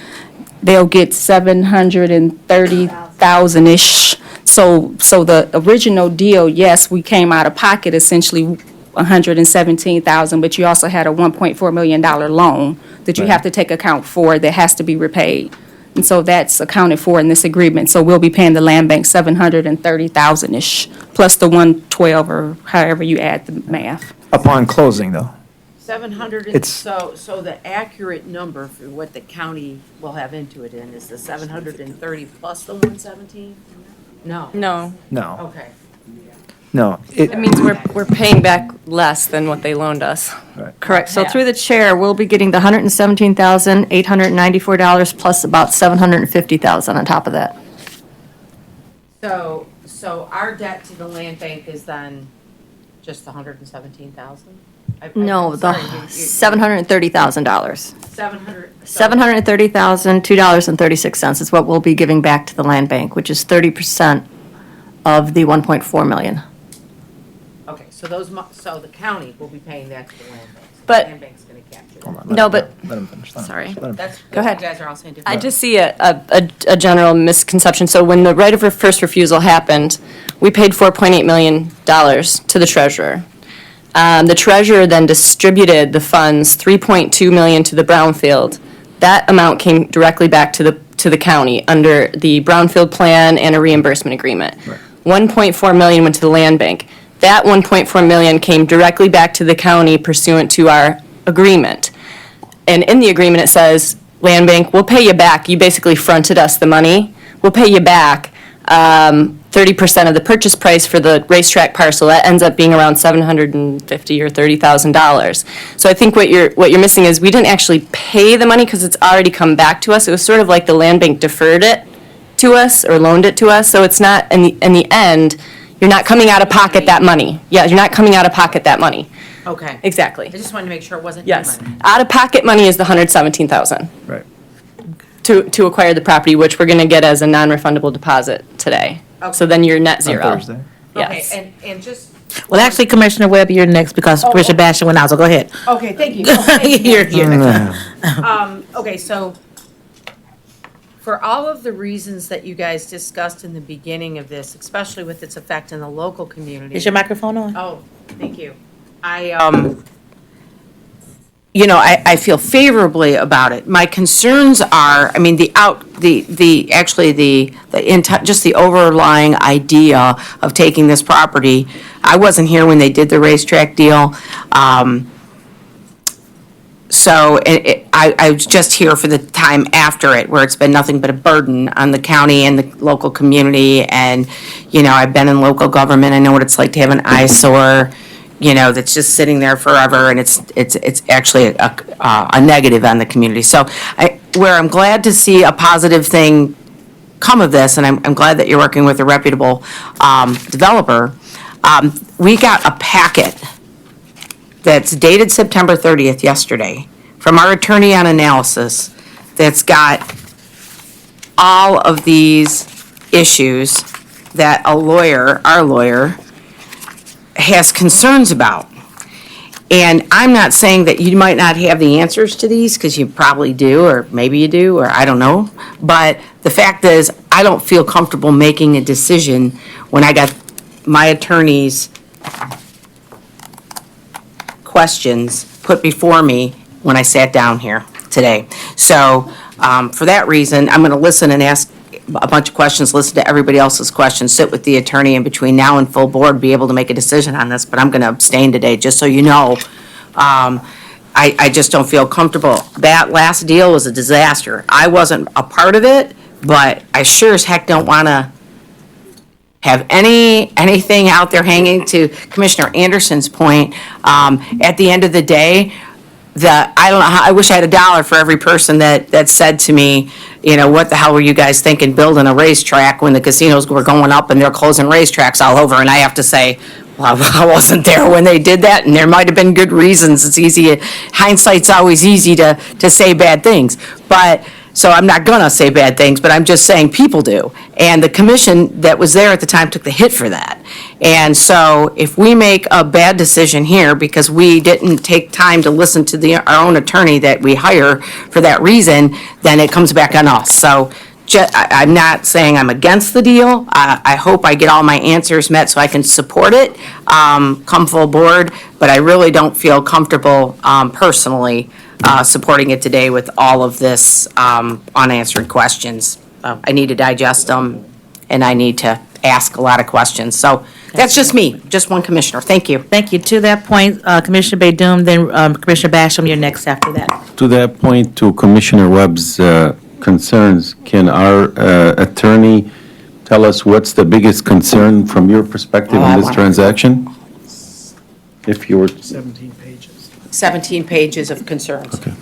K: they'll get 730,000-ish. So the original deal, yes, we came out of pocket essentially 117,000, but you also had a $1.4 million loan that you have to take account for that has to be repaid. And so that's accounted for in this agreement. So we'll be paying the land bank 730,000-ish, plus the 112 or however you add the math.
D: Upon closing, though.
M: 700,
D: It's-
M: so the accurate number for what the county will have into it in is the 730 plus the 117? No.
E: No,
D: No,
M: Okay.
D: no.
E: it means we're paying back less than what they loaned us.
L: Correct. So through the chair, we'll be getting the $117,894 plus about $750,000 on top of that.
M: So our debt to the land bank is then just the 117,000?
L: No, the $730,000.
M: 700.
L: $730,002.36 is what we'll be giving back to the land bank, which is 30% of the 1.4 million.
M: Okay, so so the county will be paying that to the land bank. So
E: But-
M: the land bank's going to capture that.
D: Hold on,
E: No,
D: let
E: but-
D: him- let him finish. Let him
E: Sorry.
D: finish, let him
M: That's,
E: Go ahead.
M: You guys are all saying
E: I
M: different.
E: just see a general misconception. So when the right of first refusal happened, we paid $4.8 million to the treasurer. The treasurer then distributed the funds, $3.2 million to the brownfield. That amount came directly back to the county under the brownfield plan and a reimbursement agreement. 1.4 million went to the land bank. That 1.4 million came directly back to the county pursuant to our agreement. And in the agreement, it says, land bank, we'll pay you back. You basically fronted us the money. We'll pay you back 30% of the purchase price for the racetrack parcel. That ends up being around $750,000 or $30,000. So I think what you're missing is we didn't actually pay the money because it's already come back to us. It was sort of like the land bank deferred it to us or loaned it to us. So it's not, in the end, you're not coming out of pocket that money. Yeah, you're not coming out of pocket that money.
M: Okay.
E: Exactly.
M: I just wanted to make sure it wasn't your
E: Yes.
M: money.
E: Out of pocket money is the $117,000
D: Right.
E: to acquire the property, which we're going to get as a non-refundable deposit today. So then you're net
D: On
E: zero.
D: Thursday.
E: Yes.
M: Okay, and just,
A: Well, actually, Commissioner Webb, you're next because Commissioner Bastian went out, so go ahead.
M: okay, thank you.
A: You're next.
M: Okay, so for all of the reasons that you guys discussed in the beginning of this, especially with its effect in the local community.
A: Is your microphone on?
M: Oh, thank you. I feel favorably about it. My concerns are, I mean, just the overlying idea of taking this property. I wasn't here when they did the racetrack deal. So I was just here for the time after it, where it's been nothing but a burden on the county and the local community. And, I've been in local government. I know what it's like to have an eyesore, that's just sitting there forever, and it's actually a negative on the community. So where I'm glad to see a positive thing come of this, and I'm glad that you're working with a reputable developer, we got a packet that's dated September 30th, yesterday, from our attorney on analysis, that's got all of these issues that our lawyer, has concerns about. And I'm not saying that you might not have the answers to these, because you probably do, or maybe you do, or I don't know. But the fact is, I don't feel comfortable making a decision when I got my attorney's questions put before me when I sat down here today. So for that reason, I'm going to listen and ask a bunch of questions, listen to everybody else's questions, sit with the attorney, and between now and full board, be able to make a decision on this. But I'm going to abstain today, just so you know. I just don't feel comfortable. That last deal was a disaster. I wasn't a part of it, but I sure as heck don't want to have anything out there hanging. To Commissioner Anderson's point, at the end of the day, I don't know how, I wish I had $1 for every person that said to me, you know, what the hell were you guys thinking building a racetrack when the casinos were going up and they're closing racetracks all over? And I have to say, well, I wasn't there when they did that, and there might have been good reasons. It's easy, hindsight's always easy to say bad things. But, so I'm not gonna say bad things, but I'm just saying people do. And the commission that was there at the time took the hit for that. And so if we make a bad decision here because we didn't take time to listen to our own attorney that we hire for that reason, then it comes back on us. So I'm not saying I'm against the deal. I hope I get all my answers met so I can support it, come full board, but I really don't feel comfortable personally supporting it today with all of this unanswered questions. I need to digest them, and I need to ask a lot of questions. So that's just me, just one commissioner. Thank you.
A: Thank you. To that point, Commissioner Baydun, then Commissioner Basham, you're next after that.
N: To that point, to Commissioner Webb's concerns, can our attorney tell us what's the biggest concern from your perspective in this transaction? If you were,
C: 17 pages.
M: 17 pages of concerns.
N: okay.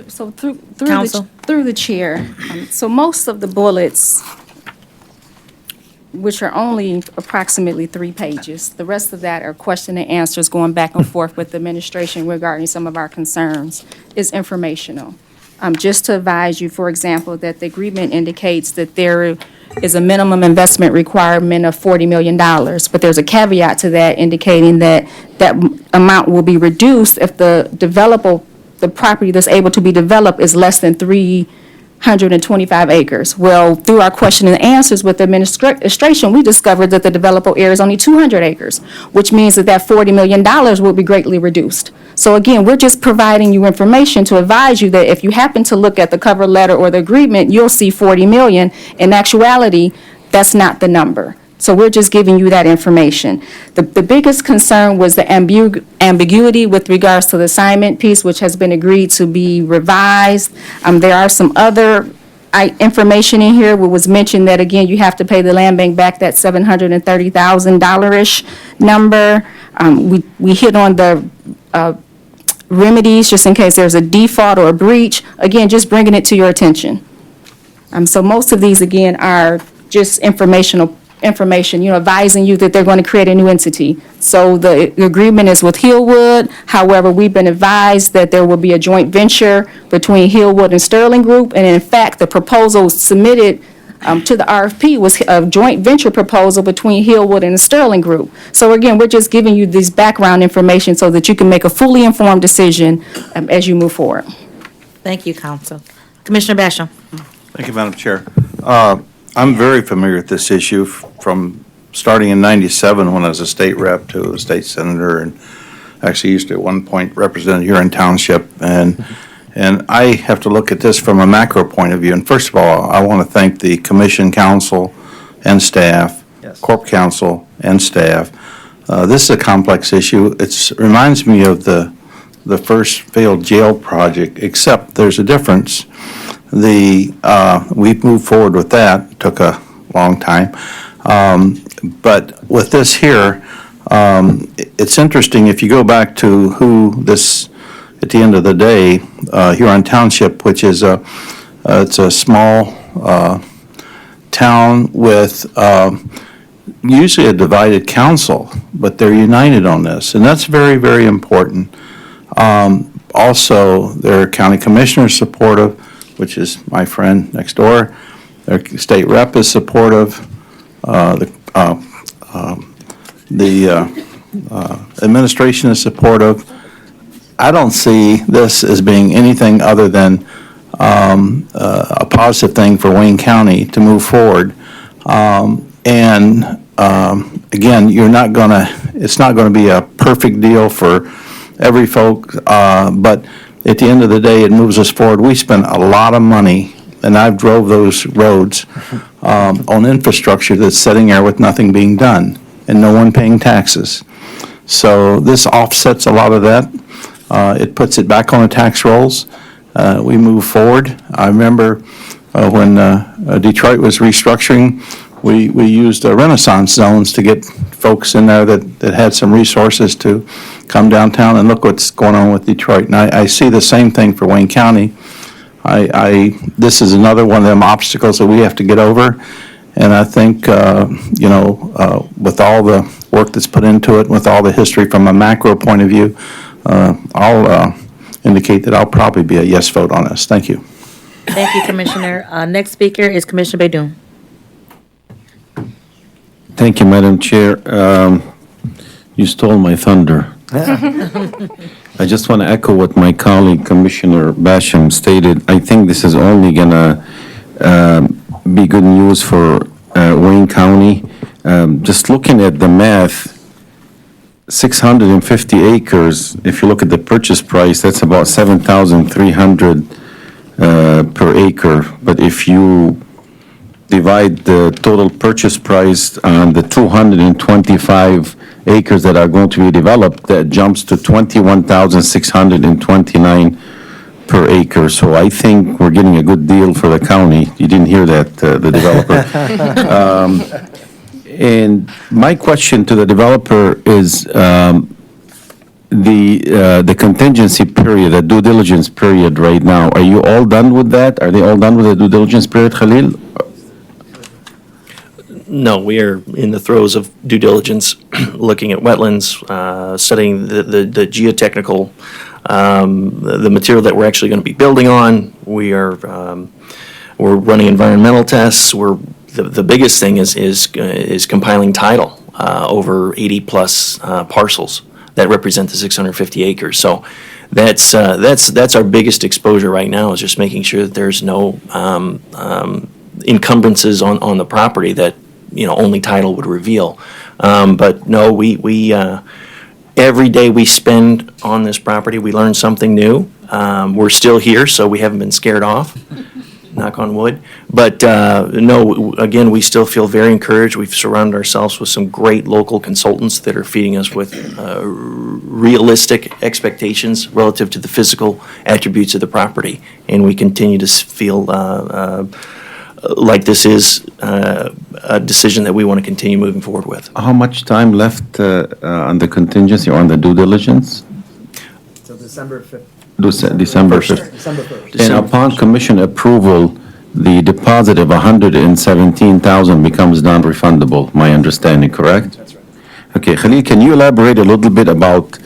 K: So through
A: Counsel?
K: through the chair, so most of the bullets, which are only approximately 3 pages, the rest of that are question and answers going back and forth with the administration regarding some of our concerns, is informational. Just to advise you, for example, that the agreement indicates that there is a minimum investment requirement of $40 million, but there's a caveat to that indicating that that amount will be reduced if the property that's able to be developed is less than 325 acres. Well, through our question and answers with the administration, we discovered that the developable area is only 200 acres, which means that that $40 million will be greatly reduced. So again, we're just providing you information to advise you that if you happen to look at the cover letter or the agreement, you'll see 40 million. In actuality, that's not the number. So we're just giving you that information. The biggest concern was the ambiguity with regards to the assignment piece, which has been agreed to be revised. There are some other information in here where was mentioned that, again, you have to pay the land bank back that $730,000-ish number. We hit on the remedies, just in case there's a default or a breach. Again, just bringing it to your attention. So most of these, again, are just information, advising you that they're going to create a new entity. So the agreement is with Hillwood. However, we've been advised that there will be a joint venture between Hillwood and Sterling Group. And in fact, the proposal submitted to the RFP was a joint venture proposal between Hillwood and the Sterling Group. So again, we're just giving you this background information so that you can make a fully informed decision as you move forward.
A: Thank you, Counsel. Commissioner Basham.
O: Thank you, Madam Chair. I'm very familiar with this issue from starting in '97 when I was a state rep to a state senator, and actually used to at one point represent Huron Township. And I have to look at this from a macro point of view. And first of all, I want to thank the Commission Council and staff, Corp Council and staff. This is a complex issue. It reminds me of the first failed jail project, except there's a difference. We've moved forward with that. It took a long time. But with this here, it's interesting if you go back to who this, at the end of the day, Huron Township, which is it's a small town with usually a divided council, but they're united on this, and that's very, very important. Also, their county commissioner is supportive, which is my friend next door. Their state rep is supportive. The administration is supportive. I don't see this as being anything other than a positive thing for Wayne County to move forward. Again, it's not gonna be a perfect deal for every folk, but at the end of the day, it moves us forward. We spent a lot of money, and I've drove those roads, on infrastructure that's sitting there with nothing being done and no one paying taxes. So this offsets a lot of that. It puts it back on the tax rolls. we move forward. I remember when Detroit was restructuring, we used Renaissance zones to get folks in there that had some resources to come downtown, and look what's going on with Detroit. And I see the same thing for Wayne County. This is another one of them obstacles that we have to get over. And I think, with all the work that's put into it, with all the history from a macro point of view, I'll indicate that I'll probably be a yes vote on this. Thank you.
A: Thank you, Commissioner. Next speaker is Commissioner Baydun.
N: Thank you, Madam Chair. You stole my thunder. I just want to echo what my colleague, Commissioner Basham, stated. I think this is only going to be good news for Wayne County. Just looking at the math, 650 acres, if you look at the purchase price, that's about 7,300 per acre. But if you divide the total purchase price on the 225 acres that are going to be developed, that jumps to 21,629 per acre. So I think we're getting a good deal for the county. You didn't hear that, the developer. And my question to the developer is the contingency period, the due diligence period right now. Are you all done with that? Are they all done with the due diligence period, Khalil?
I: No, we are in the throes of due diligence, looking at wetlands, studying the geotechnical, the material that we're actually going to be building on. We're running environmental tests. The biggest thing is compiling title over 80-plus parcels that represent the 650 acres. So that's our biggest exposure right now, is just making sure that there's no encumbrances on the property that only title would reveal. But no, we every day we spend on this property, we learn something new. We're still here, so we haven't been scared off. Knock on wood. But no, again, we still feel very encouraged. We've surrounded ourselves with some great local consultants that are feeding us with realistic expectations relative to the physical attributes of the property. And we continue to feel like this is a decision that we want to continue moving forward with.
N: How much time left on the contingency or on the due diligence?
D: Till December 5th.
N: December 5th.
D: December 1st.
N: And upon commission approval, the deposit of 117,000 becomes non-refundable, my understanding, correct?
D: That's right.
N: Okay, Khalil, can you elaborate a little bit about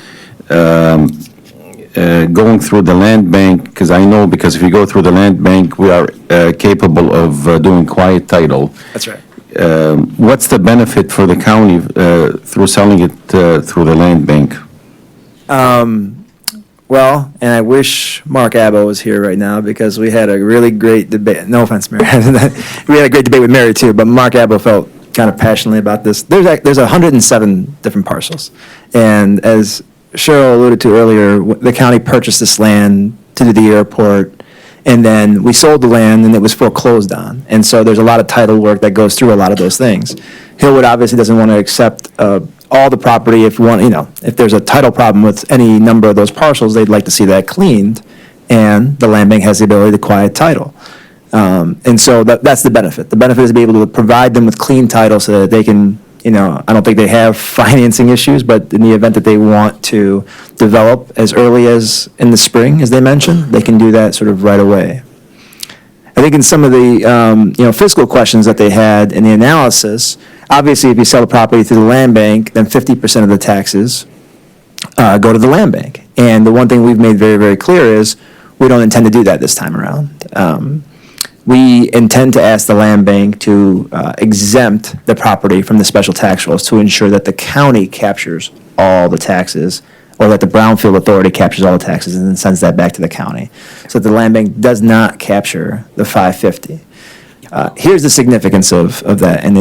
N: going through the land bank? Because I know, because if you go through the land bank, we are capable of doing quiet title.
D: That's right.
N: What's the benefit for the county through selling it through the land bank?
D: Well, and I wish Mark Abbo was here right now, because we had a really great debate. No offense, Mary. We had a great debate with Mary too, but Mark Abbo felt kind of passionately about this. There's 107 different parcels. And as Cheryl alluded to earlier, the county purchased this land to do the airport, and then we sold the land and it was foreclosed on. And so there's a lot of title work that goes through a lot of those things. Hillwood obviously doesn't want to accept all the property. If there's a title problem with any number of those parcels, they'd like to see that cleaned, and the land bank has the ability to quiet title. And so that's the benefit. The benefit is to be able to provide them with clean title so that they can, I don't think they have financing issues, but in the event that they want to develop as early as in the spring, as they mentioned, they can do that sort of right away. I think in some of the, fiscal questions that they had in the analysis, obviously, if you sell the property through the land bank, then 50% of the taxes go to the land bank. And the one thing we've made very, very clear is we don't intend to do that this time around. We intend to ask the land bank to exempt the property from the special tax rules to ensure that the county captures all the taxes, or that the Brownfield Authority captures all the taxes and then sends that back to the county. So that the land bank does not capture the 550. Here's the significance of that, and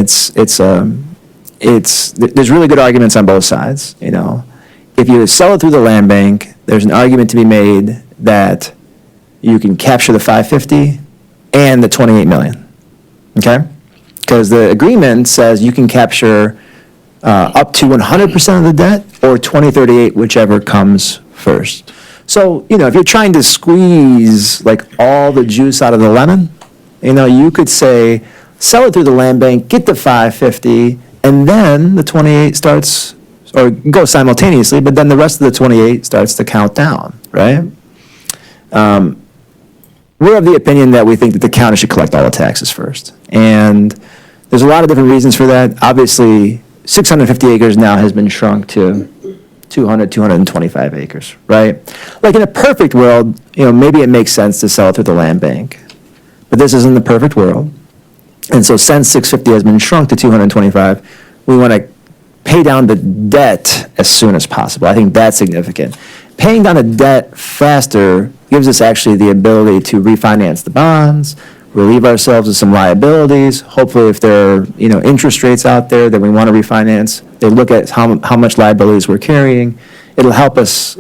D: there's really good arguments on both sides. If you sell it through the land bank, there's an argument to be made that you can capture the 550 and the 28 million. Okay, because the agreement says you can capture up to 100% of the debt or 2038, whichever comes first. So, if you're trying to squeeze like all the juice out of the lemon, you could say, sell it through the land bank, get the 550, and then the 28 starts, or go simultaneously, but then the rest of the 28 starts to count down, right? We're of the opinion that we think that the county should collect all the taxes first. And there's a lot of different reasons for that. Obviously, 650 acres now has been shrunk to 225 acres, right? Like in a perfect world, maybe it makes sense to sell it through the land bank. But this isn't the perfect world. And so since 650 has been shrunk to 225, we want to pay down the debt as soon as possible. I think that's significant. Paying down the debt faster gives us actually the ability to refinance the bonds, relieve ourselves of some liabilities. Hopefully, if there are, interest rates out there that we want to refinance, they look at how much liabilities we're carrying. It'll help us,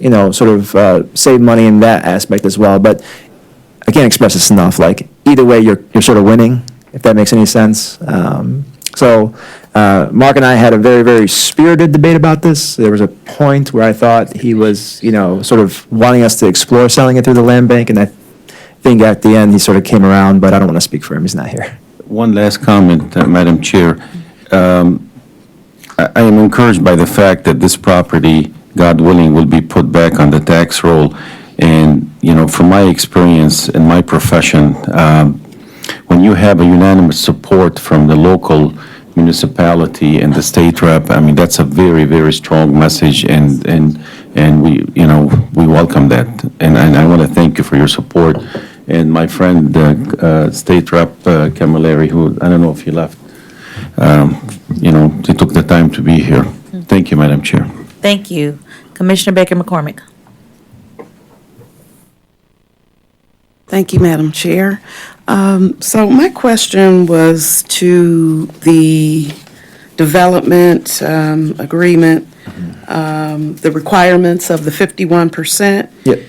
D: save money in that aspect as well. But I can't express this enough. Like, either way, you're sort of winning, if that makes any sense. Mark and I had a very, very spirited debate about this. There was a point where I thought he was, sort of wanting us to explore selling it through the land bank, and I think at the end he sort of came around, but I don't want to speak for him. He's not here.
N: One last comment, Madam Chair. I am encouraged by the fact that this property, God willing, will be put back on the tax roll. And, from my experience in my profession, when you have a unanimous support from the local municipality and the state rep, I mean, that's a very, very strong message, and we, we welcome that. And I want to thank you for your support. And my friend, State Rep Camilleri, who, I don't know if he left, he took the time to be here. Thank you, Madam Chair.
A: Thank you. Commissioner Baker McCormick.
P: Thank you, Madam Chair. So my question was to the development agreement, the requirements of the 51%.
D: Yep.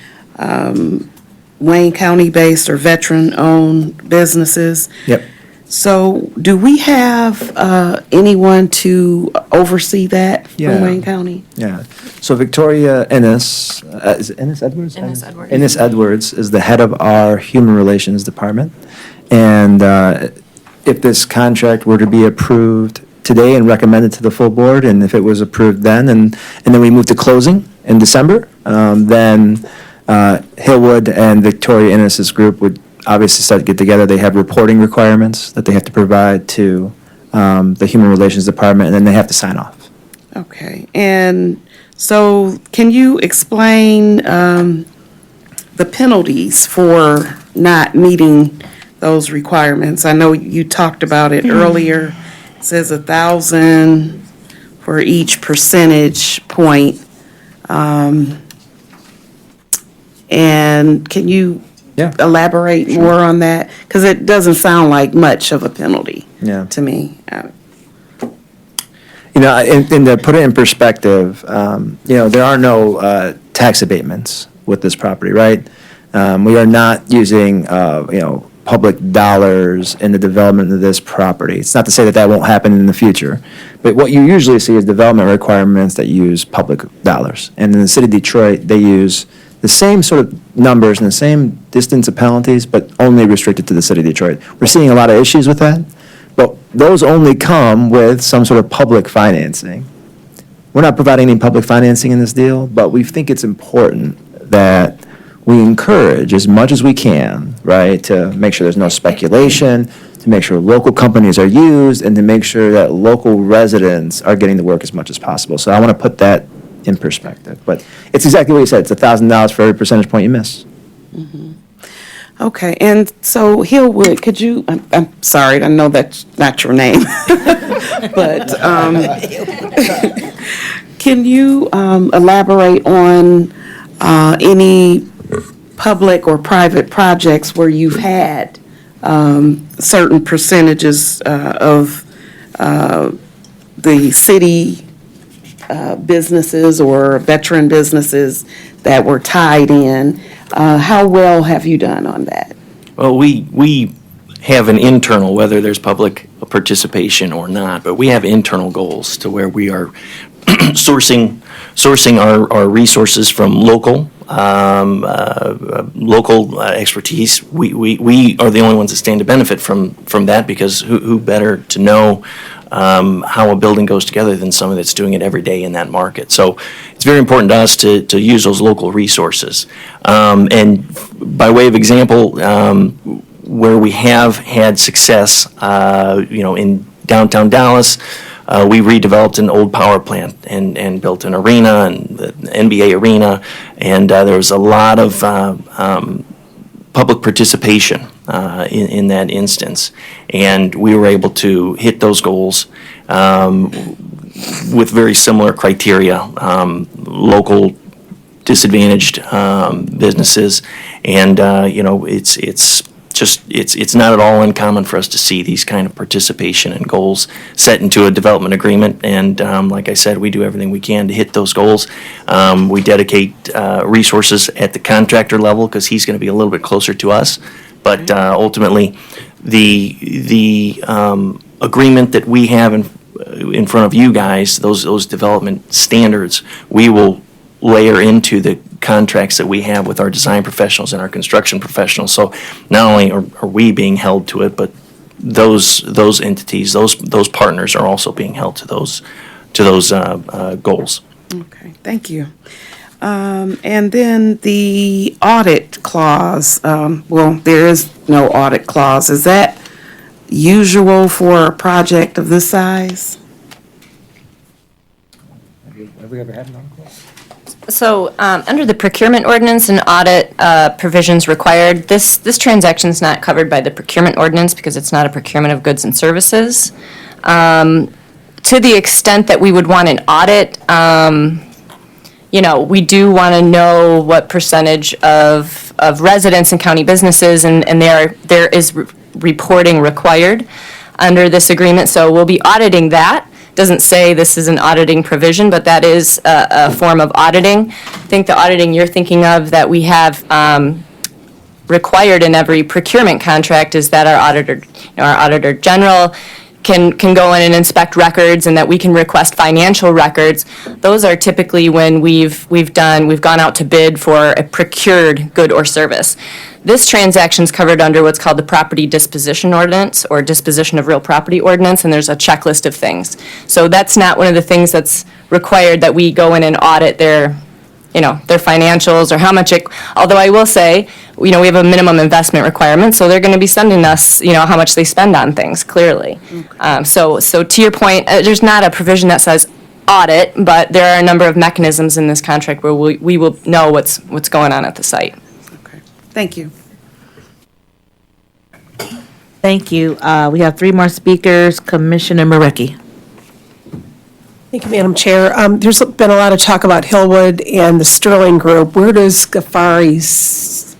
P: Wayne County-based or veteran-owned businesses.
D: Yep.
P: So do we have anyone to oversee that
D: Yeah.
P: from Wayne County?
D: Yeah. So Victoria Ennis, is it Ennis Edwards?
E: Ennis Edwards.
D: Ennis Edwards is the head of our Human Relations Department. And if this contract were to be approved today and recommended to the full board, and if it was approved then, and then we move to closing in December, then Hillwood and Victoria Ennis's group would obviously start to get together. They have reporting requirements that they have to provide to the Human Relations Department, and then they have to sign off.
P: Okay, and so can you explain the penalties for not meeting those requirements? I know you talked about it earlier. It says 1,000 for each percentage point. And can you elaborate more on that? Because it doesn't sound like much of a penalty to me.
D: And to put it in perspective, there are no tax abatements with this property, right? We are not using, public dollars in the development of this property. It's not to say that that won't happen in the future, but what you usually see is development requirements that use public dollars. And in the city of Detroit, they use the same sort of numbers and the same distance of penalties, but only restricted to the city of Detroit. We're seeing a lot of issues with that, but those only come with some sort of public financing. We're not providing any public financing in this deal, but we think it's important that we encourage as much as we can, right, to make sure there's no speculation, to make sure local companies are used, and to make sure that local residents are getting the work as much as possible. So I want to put that in perspective. But it's exactly what you said. It's $1,000 for every percentage point you miss.
P: Mm-hmm. Okay, and so Hillwood, could you, I'm sorry, I know that's not your name, but can you elaborate on any public or private projects where you've had certain percentages of the city businesses or veteran businesses that were tied in? How well have you done on that?
I: Well, we have an internal, whether there's public participation or not, but we have internal goals to where we are sourcing our resources from local local expertise, we are the only ones that stand to benefit from that, because who better to know how a building goes together than someone that's doing it every day in that market. So it's very important to us to use those local resources. And by way of example, where we have had success, in downtown Dallas, we redeveloped an old power plant and built an arena, and the NBA arena, and there was a lot of public participation in that instance. And we were able to hit those goals with very similar criteria, local disadvantaged businesses, and it's not at all uncommon for us to see these kind of participation and goals set into a development agreement. And like I said, we do everything we can to hit those goals. We dedicate resources at the contractor level, because he's going to be a little bit closer to us. But ultimately, the agreement that we have in front of you guys, those development standards, we will layer into the contracts that we have with our design professionals and our construction professionals. So not only are we being held to it, but those entities, those partners are also being held to those goals.
P: Okay, thank you. And then the audit clause, there is no audit clause. Is that usual for a project of this size?
D: Have we ever had an audit clause?
E: So, under the procurement ordinance, an audit provisions required. This transaction's not covered by the procurement ordinance because it's not a procurement of goods and services. To the extent that we would want an audit, we do want to know what percentage of residents and county businesses, and there is reporting required under this agreement. So we'll be auditing that. Doesn't say this is an auditing provision, but that is a form of auditing. I think the auditing you're thinking of that we have required in every procurement contract is that our auditor general can go in and inspect records, and that we can request financial records. Those are typically when we've gone out to bid for a procured good or service. This transaction's covered under what's called the property disposition ordinance, or disposition of real property ordinance, and there's a checklist of things. So that's not one of the things that's required, that we go in and audit their financials or how much it, although I will say, we have a minimum investment requirement, so they're going to be sending us, how much they spend on things, clearly. Okay. So to your point, there's not a provision that says audit, but there are a number of mechanisms in this contract where we will know what's going on at the site.
P: Okay, thank you.
A: Thank you. We have three more speakers. Commissioner Marecki.
Q: Thank you, Madam Chair. There's been a lot of talk about Hillwood and the Sterling Group. Where does Ghaffari's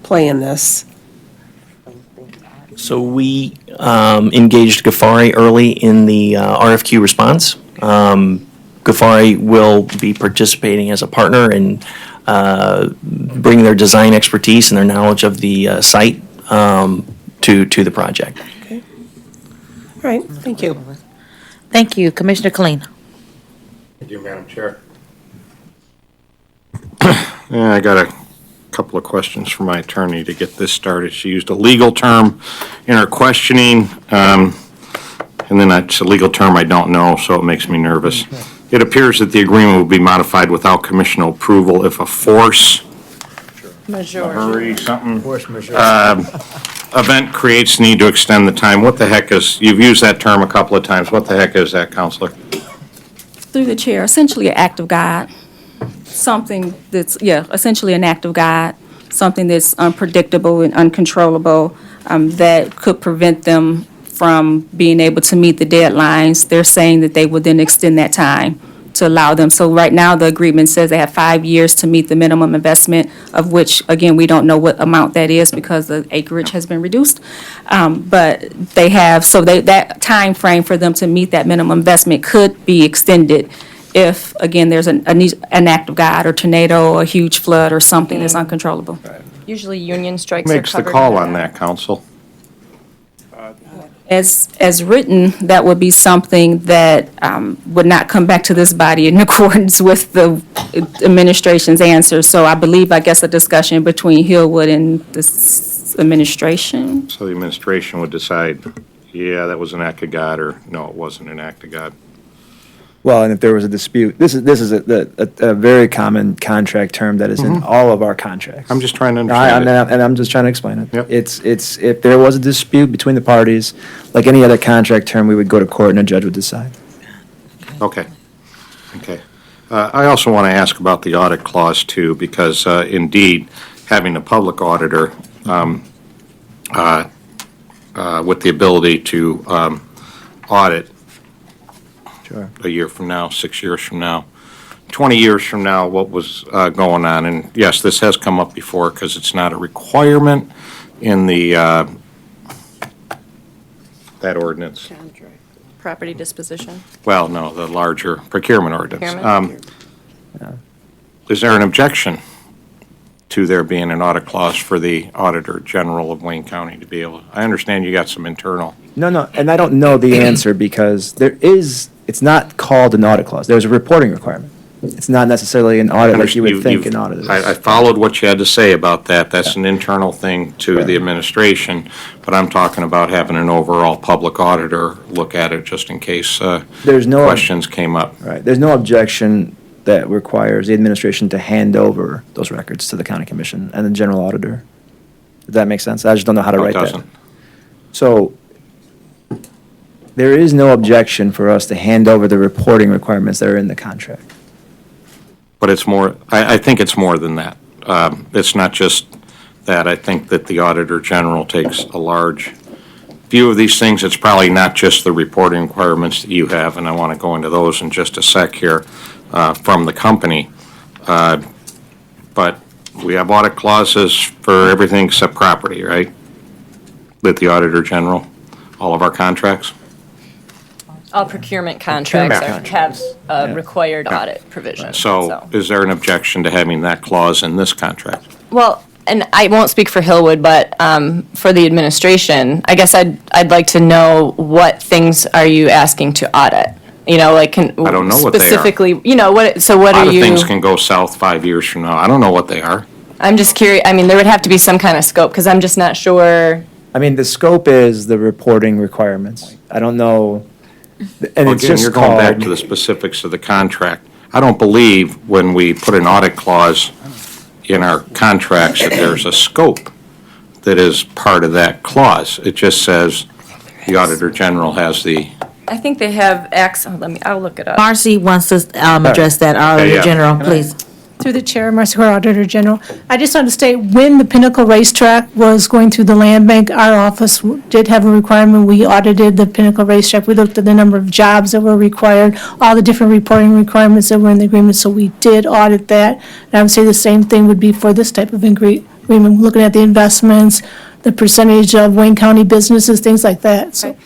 Q: play in this?
I: So we engaged Ghaffari early in the RFQ response. Ghaffari will be participating as a partner and bring their design expertise and their knowledge of the site to the project.
Q: Okay. All right, thank you.
A: Thank you. Commissioner Killeen.
R: Thank you, Madam Chair. I got a couple of questions for my attorney to get this started. She used a legal term in her questioning, and then it's a legal term I don't know, so it makes me nervous. It appears that the agreement will be modified without commissioner approval if a force event creates need to extend the time. What the heck is, you've used that term a couple of times. What the heck is that, Counselor?
K: Through the chair, essentially an act of God, something that's, essentially an act of God, something that's unpredictable and uncontrollable, that could prevent them from being able to meet the deadlines. They're saying that they would then extend that time to allow them. So right now, the agreement says they have 5 years to meet the minimum investment, of which, again, we don't know what amount that is because the acreage has been reduced. But they have, so that time frame for them to meet that minimum investment could be extended if, again, there's an act of God or tornado or a huge flood or something that's uncontrollable.
E: Usually union strikes are
R: Makes the
E: covered
R: call
E: under
R: on that, Counsel?
K: As written, that would be something that would not come back to this body in accordance with the administration's answer. So I believe, I guess, a discussion between Hillwood and this administration.
R: So the administration would decide, yeah, that was an act of God, or no, it wasn't an act of God.
D: Well, and if there was a dispute, this is a very common contract term that is in all of our contracts.
R: I'm just trying to understand it.
D: And I'm just trying to explain it.
R: Yep.
D: It's, if there was a dispute between the parties, like any other contract term, we would go to court and a judge would decide.
R: Okay. Okay. I also want to ask about the audit clause too, because indeed, having a public auditor with the ability to audit
D: Sure.
R: a year from now, 6 years from now, 20 years from now, what was going on. And yes, this has come up before because it's not a requirement in the, that ordinance.
E: Property disposition.
R: Well, no, the larger procurement ordinance.
E: Procurement.
R: Is there an objection to there being an audit clause for the Auditor General of Wayne County to be able, I understand you got some internal.
D: No, and I don't know the answer because it's not called an audit clause. There's a reporting requirement. It's not necessarily an audit like you would think an audit is.
R: I followed what you had to say about that. That's an internal thing to the administration, but I'm talking about having an overall public auditor look at it just in case
D: There's no
R: questions came up.
D: Right. There's no objection that requires the administration to hand over those records to the county commission and the general auditor. Does that make sense? I just don't know how to
R: No, it
D: write that.
R: doesn't.
D: So there is no objection for us to hand over the reporting requirements that are in the contract.
R: But it's more, I think it's more than that. It's not just that. I think that the Auditor General takes a large view of these things. It's probably not just the reporting requirements that you have, and I want to go into those in just a sec here from the company. But we have audit clauses for everything except property, right? With the Auditor General, all of our contracts?
E: All procurement contracts
R: Procurement
E: have a required audit provision.
R: So is there an objection to having that clause in this contract?
E: Well, and I won't speak for Hillwood, but for the administration, I guess I'd like to know what things are you asking to audit? You know, like,
R: I don't know what they are.
E: specifically, you know, so what
R: A
E: are
R: lot
E: you?
R: of things can go south 5 years from now. I don't know what they are.
E: I'm just curious, I mean, there would have to be some kind of scope, because I'm just not sure.
D: I mean, the scope is the reporting requirements. I don't know, and it's
R: Again,
D: just
R: you're going back
D: called,
R: to the specifics of the contract. I don't believe when we put an audit clause in our contracts that there's a scope that is part of that clause. It just says the Auditor General has the,
E: I think they have I'll look it up.
A: Marcy wants to address that, Auditor
R: yeah.
A: General, please.
S: Through the chair, Marcy Horr, Auditor General. I just want to state, when the Pinnacle Racetrack was going through the land bank, our office did have a requirement. We audited the Pinnacle Racetrack. We looked at the number of jobs that were required, all the different reporting requirements that were in the agreement, so we did audit that. And I would say the same thing would be for this type of agreement, looking at the investments, the percentage of Wayne County businesses, things like that, so.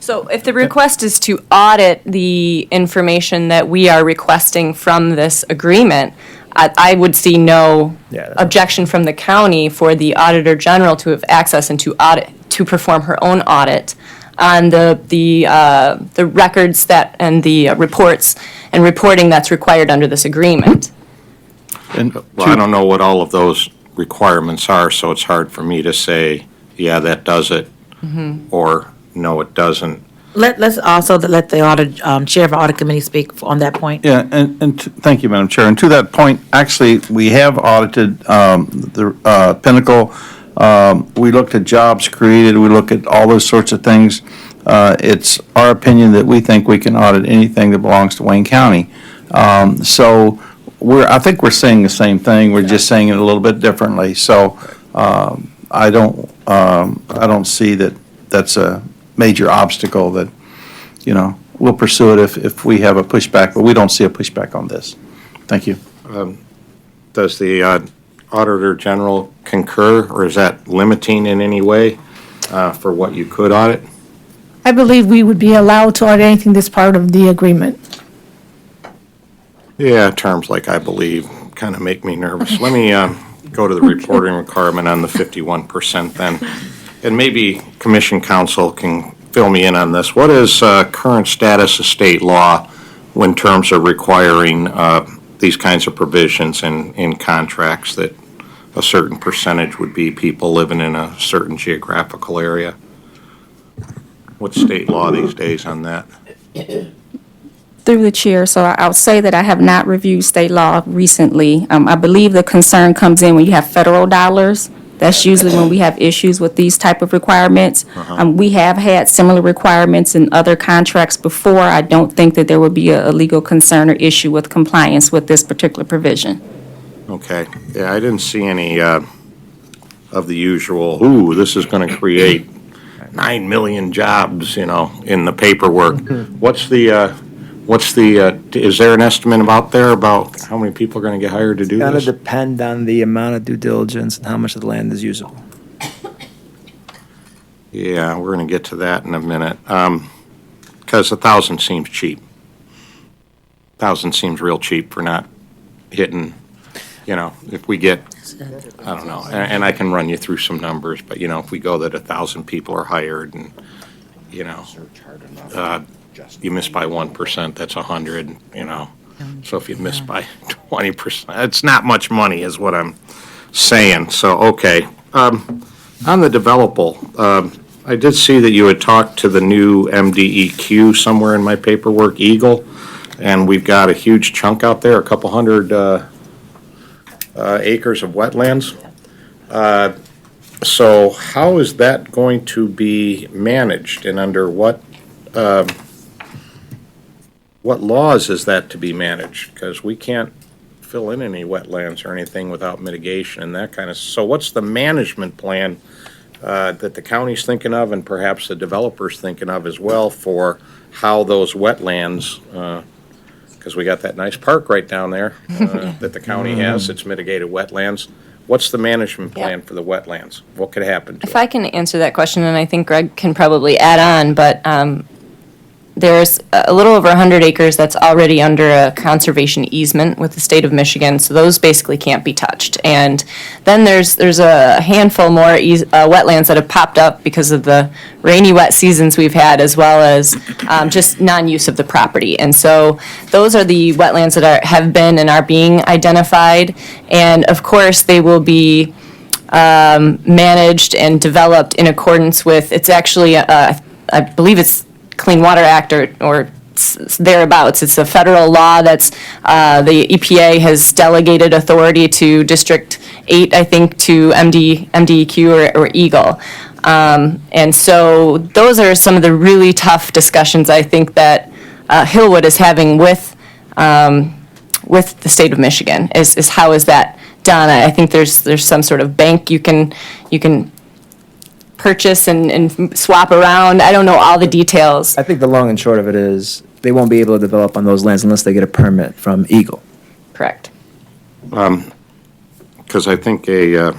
E: So if the request is to audit the information that we are requesting from this agreement, I would see no objection from the county for the Auditor General to have access and to perform her own audit on the records and the reports and reporting that's required under this agreement.
R: well, I don't know what all of those requirements are, so it's hard for me to say, yeah, that does it, or no, it doesn't.
A: Let's also let the Chair of the Audit Committee speak on that point.
O: Yeah, thank you, Madam Chair. And to that point, actually, we have audited the Pinnacle. We looked at jobs created, we look at all those sorts of things. It's our opinion that we think we can audit anything that belongs to Wayne County. So I think we're saying the same thing, we're just saying it a little bit differently. So I don't see that that's a major obstacle that, we'll pursue it if we have a pushback, but we don't see a pushback on this. Thank you.
R: Does the Auditor General concur, or is that limiting in any way for what you could audit?
S: I believe we would be allowed to audit anything that's part of the agreement.
R: Yeah, terms like I believe kind of make me nervous. Let me go to the reporting requirement on the 51% then. And maybe Commission Counsel can fill me in on this. What is current status of state law in terms of requiring these kinds of provisions in contracts that a certain percentage would be people living in a certain geographical area? What's state law these days on that?
K: Through the chair, so I'll say that I have not reviewed state law recently. I believe the concern comes in when you have federal dollars. That's usually when we have issues with these type of requirements. We have had similar requirements in other contracts before. I don't think that there would be a legal concern or issue with compliance with this particular provision.
R: Okay. Yeah, I didn't see any of the usual, ooh, this is going to create 9 million jobs, in the paperwork. Is there an estimate out there about how many people are going to get hired to do
D: It's
R: this?
D: going to depend on the amount of due diligence and how much of the land is usable.
R: Yeah, we're going to get to that in a minute. Because 1,000 seems cheap. 1,000 seems real cheap for not hitting, if we get, I don't know, and I can run you through some numbers, but, if we go that 1,000 people are hired and, you miss by 1%, that's 100, So if you miss by 20%, it's not much money is what I'm saying. So, okay. On the developable, I did see that you had talked to the new MDEQ somewhere in my paperwork, Eagle, and we've got a huge chunk out there, a couple hundred acres of wetlands. So how is that going to be managed, and under what laws is that to be managed? Because we can't fill in any wetlands or anything without mitigation and that kind of, so what's the management plan that the county's thinking of and perhaps the developer's thinking of as well for how those wetlands, because we got that nice park right down there that the county has, it's mitigated wetlands. What's the management plan for the wetlands? What could happen to
E: If I can answer that question, and I think Greg can probably add on, but there's a little over 100 acres that's already under a conservation easement with the state of Michigan, so those basically can't be touched. And then there's a handful more wetlands that have popped up because of the rainy, wet seasons we've had, as well as just non-use of the property. And so those are the wetlands that have been and are being identified. And of course, they will be managed and developed in accordance with, it's actually, I believe it's Clean Water Act or thereabouts. It's a federal law that's, the EPA has delegated authority to District 8, I think, to MDEQ or Eagle. And so those are some of the really tough discussions I think that Hillwood is having with the state of Michigan, is how is that done? I think there's some sort of bank you can purchase and swap around. I don't know all the details.
D: I think the long and short of it is they won't be able to develop on those lands unless they get a permit from Eagle.
E: Correct.
R: Because I think a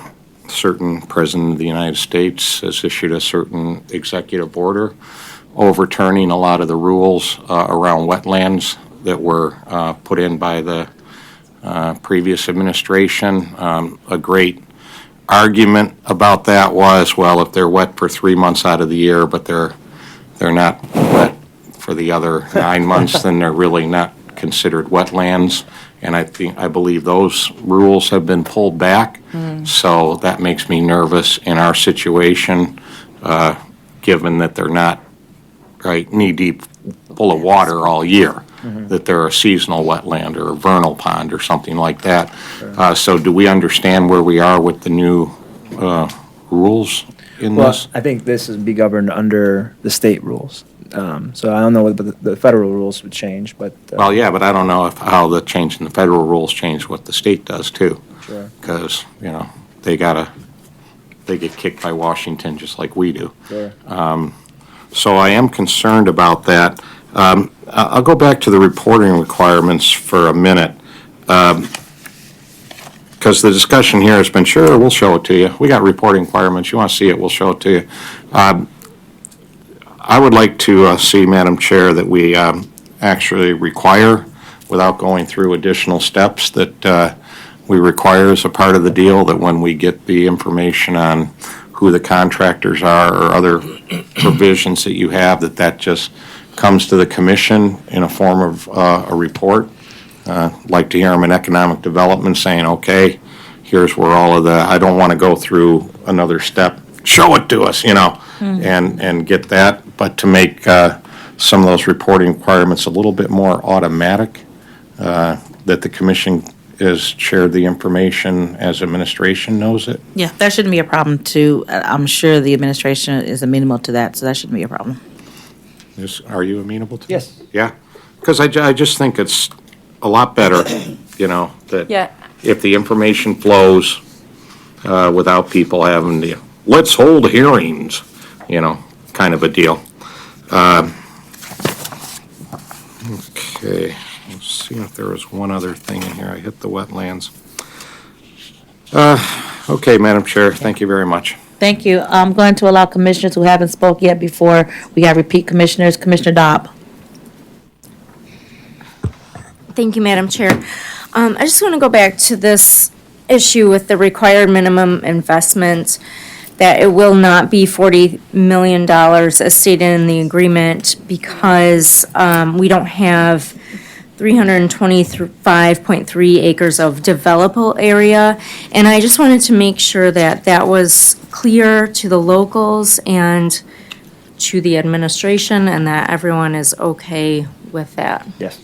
R: certain president of the United States has issued a certain executive order overturning a lot of the rules around wetlands that were put in by the previous administration. A great argument about that was, well, if they're wet for 3 months out of the year, but they're not wet for the other 9 months, then they're really not considered wetlands. And I believe those rules have been pulled back. So that makes me nervous in our situation, given that they're not knee-deep full of water all year, that they're a seasonal wetland or a vernal pond or something like that. So do we understand where we are with the new rules in this?
D: I think this would be governed under the state rules. So I don't know what the federal rules would change, but.
R: Well, yeah, but I don't know how the change in the federal rules change what the state does too.
D: Sure.
R: Because, they get kicked by Washington just like we do.
D: Sure.
R: So I am concerned about that. I'll go back to the reporting requirements for a minute. Because the discussion here has been, sure, we'll show it to you. We got reporting requirements. You want to see it, we'll show it to you. I would like to see, Madam Chair, that we actually require, without going through additional steps, that we require as a part of the deal that when we get the information on who the contractors are or other provisions that you have, that just comes to the commission in a form of a report. Like to hear them in economic development saying, okay, here's where all of the, I don't want to go through another step, show it to us, and get that, but to make some of those reporting requirements a little bit more automatic, that the commission is shared the information as administration knows it.
A: Yeah, that shouldn't be a problem too. I'm sure the administration is amenable to that, so that shouldn't be a problem.
R: Are you amenable to?
D: Yes.
R: Yeah, because I just think it's a lot better, that
E: Yeah.
R: if the information flows without people having to, let's hold hearings, kind of a deal. Okay, let's see if there was one other thing in here. I hit the wetlands. Okay, Madam Chair, thank you very much.
A: Thank you. I'm going to allow commissioners who haven't spoke yet before we have repeat commissioners. Commissioner Dobb.
T: Thank you, Madam Chair. I just want to go back to this issue with the required minimum investment, that it will not be $40 million as stated in the agreement because we don't have 325.3 acres of developable area. And I just wanted to make sure that that was clear to the locals and to the administration and that everyone is okay with that.
D: Yes.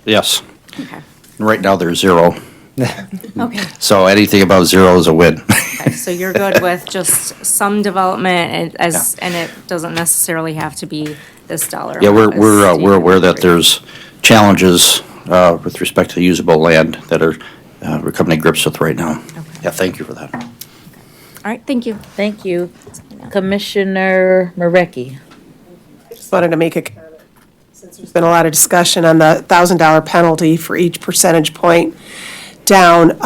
F: Yes.
T: Okay.
F: Right now, they're zero.
T: Okay.
F: So anything above zero is a win.
T: Okay, so you're good with just some development and it doesn't necessarily have to be this dollar.
F: Yeah,
T: amount, as
F: we're
T: stated.
F: aware that there's challenges with respect to usable land that we're coming to grips with right now. Yeah, thank you for that.
T: All right, thank you.
A: Thank you. Commissioner Marecki.
Q: Just wanted to make a comment, since there's been a lot of discussion on the $1,000 penalty for each percentage point down.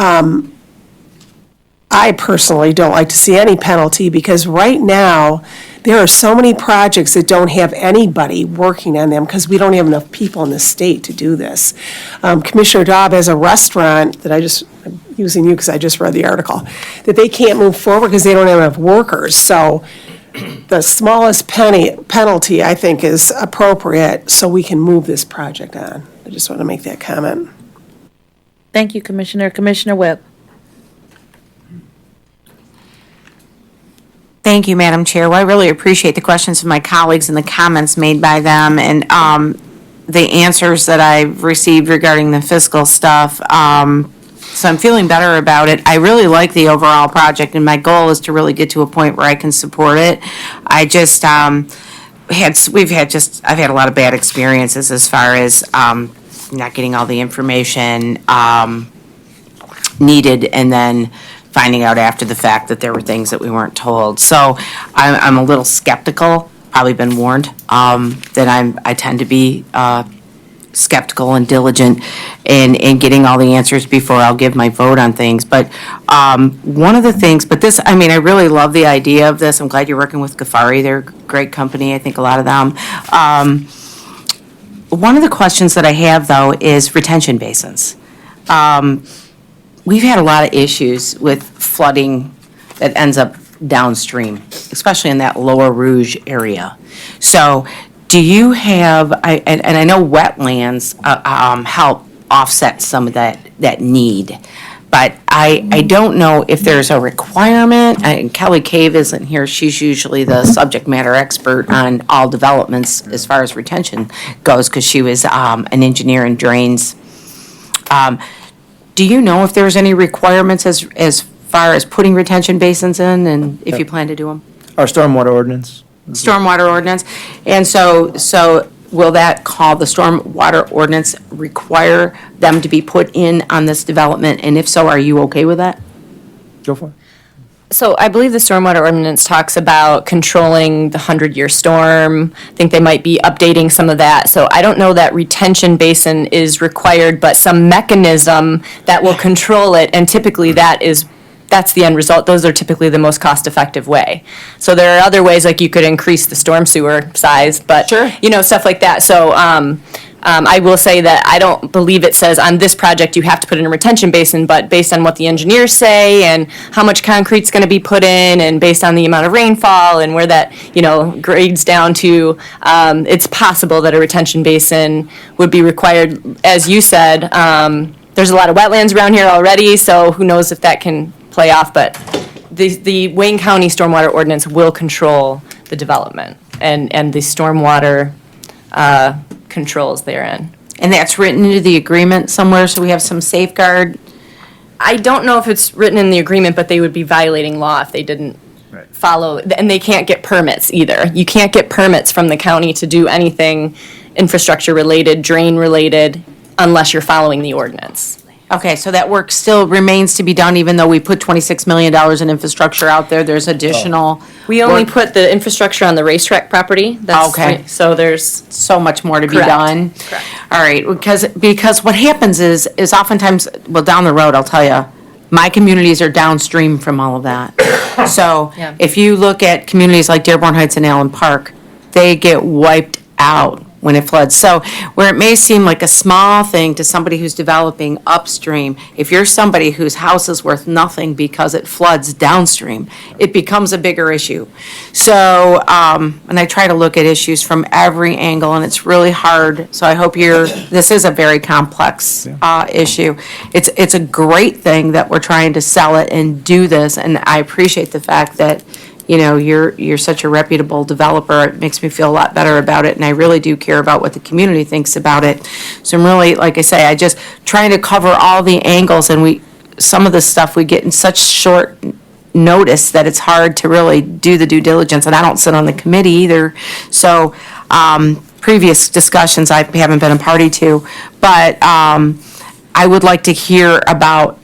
Q: I personally don't like to see any penalty because right now, there are so many projects that don't have anybody working on them because we don't have enough people in the state to do this. Commissioner Dobb has a restaurant that I'm using you because I just read the article, that they can't move forward because they don't have enough workers. So the smallest penalty, I think, is appropriate so we can move this project on. I just want to make that comment.
A: Thank you, Commissioner. Commissioner Webb.
M: Thank you, Madam Chair. Well, I really appreciate the questions of my colleagues and the comments made by them and the answers that I've received regarding the fiscal stuff. So I'm feeling better about it. I really like the overall project, and my goal is to really get to a point where I can support it. I just I've had a lot of bad experiences as far as not getting all the information needed and then finding out after the fact that there were things that we weren't told. So I'm a little skeptical, probably been warned, that I tend to be skeptical and diligent in getting all the answers before I'll give my vote on things. But one of the things, I really love the idea of this. I'm glad you're working with Ghaffari. They're a great company, I think a lot of them. One of the questions that I have, though, is retention basins. We've had a lot of issues with flooding that ends up downstream, especially in that Lower Rouge area. So do you have, and I know wetlands help offset some of that need, but I don't know if there's a requirement, and Kelly Cave isn't here, she's usually the subject matter expert on all developments as far as retention goes, because she was an engineer in drains. Do you know if there's any requirements as far as putting retention basins in, and if you plan to do them?
D: Our stormwater ordinance.
M: Stormwater ordinance, and so will that call, the stormwater ordinance require them to be put in on this development, and if so, are you okay with that?
D: Go for it.
E: So I believe the stormwater ordinance talks about controlling the 100-year storm. I think they might be updating some of that. So I don't know that retention basin is required, but some mechanism that will control it, and typically that's the end result. Those are typically the most cost-effective way. So there are other ways, like you could increase the storm sewer size, but, stuff like that. So I will say that I don't believe it says on this project you have to put in a retention basin, but based on what the engineers say and how much concrete's going to be put in and based on the amount of rainfall and where that, grades down to, it's possible that a retention basin would be required. As you said, there's a lot of wetlands around here already, so who knows if that can play off, but the Wayne County Stormwater Ordinance will control the development and the stormwater controls therein.
M: And that's written into the agreement somewhere, so we have some safeguard?
E: I don't know if it's written in the agreement, but they would be violating law if they didn't follow, and they can't get permits either. You can't get permits from the county to do anything infrastructure-related, drain-related, unless you're following the ordinance.
M: Okay, so that work still remains to be done, even though we put $26 million in infrastructure out there, there's additional.
E: We only
M: work-
E: put the infrastructure on the racetrack property. That's
M: Okay.
E: So there's
M: so much more to be
E: Correct.
M: done.
E: Correct.
M: All right, because what happens is oftentimes, well, down the road, I'll tell you, my communities are downstream from all of that. So
E: Yeah.
M: if you look at communities like Dearborn Heights and Allen Park, they get wiped out when it floods. So where it may seem like a small thing to somebody who's developing upstream, if you're somebody whose house is worth nothing because it floods downstream, it becomes a bigger issue. So, and I try to look at issues from every angle, and it's really hard. So I hope this is a very complex issue. It's a great thing that we're trying to sell it and do this, and I appreciate the fact that you're such a reputable developer. It makes me feel a lot better about it, and I really do care about what the community thinks about it. So I'm really, like I say, I just trying to cover all the angles, and some of the stuff we get in such short notice that it's hard to really do the due diligence, and I don't sit on the committee either. So, previous discussions I haven't been a party to, but I would like to hear about,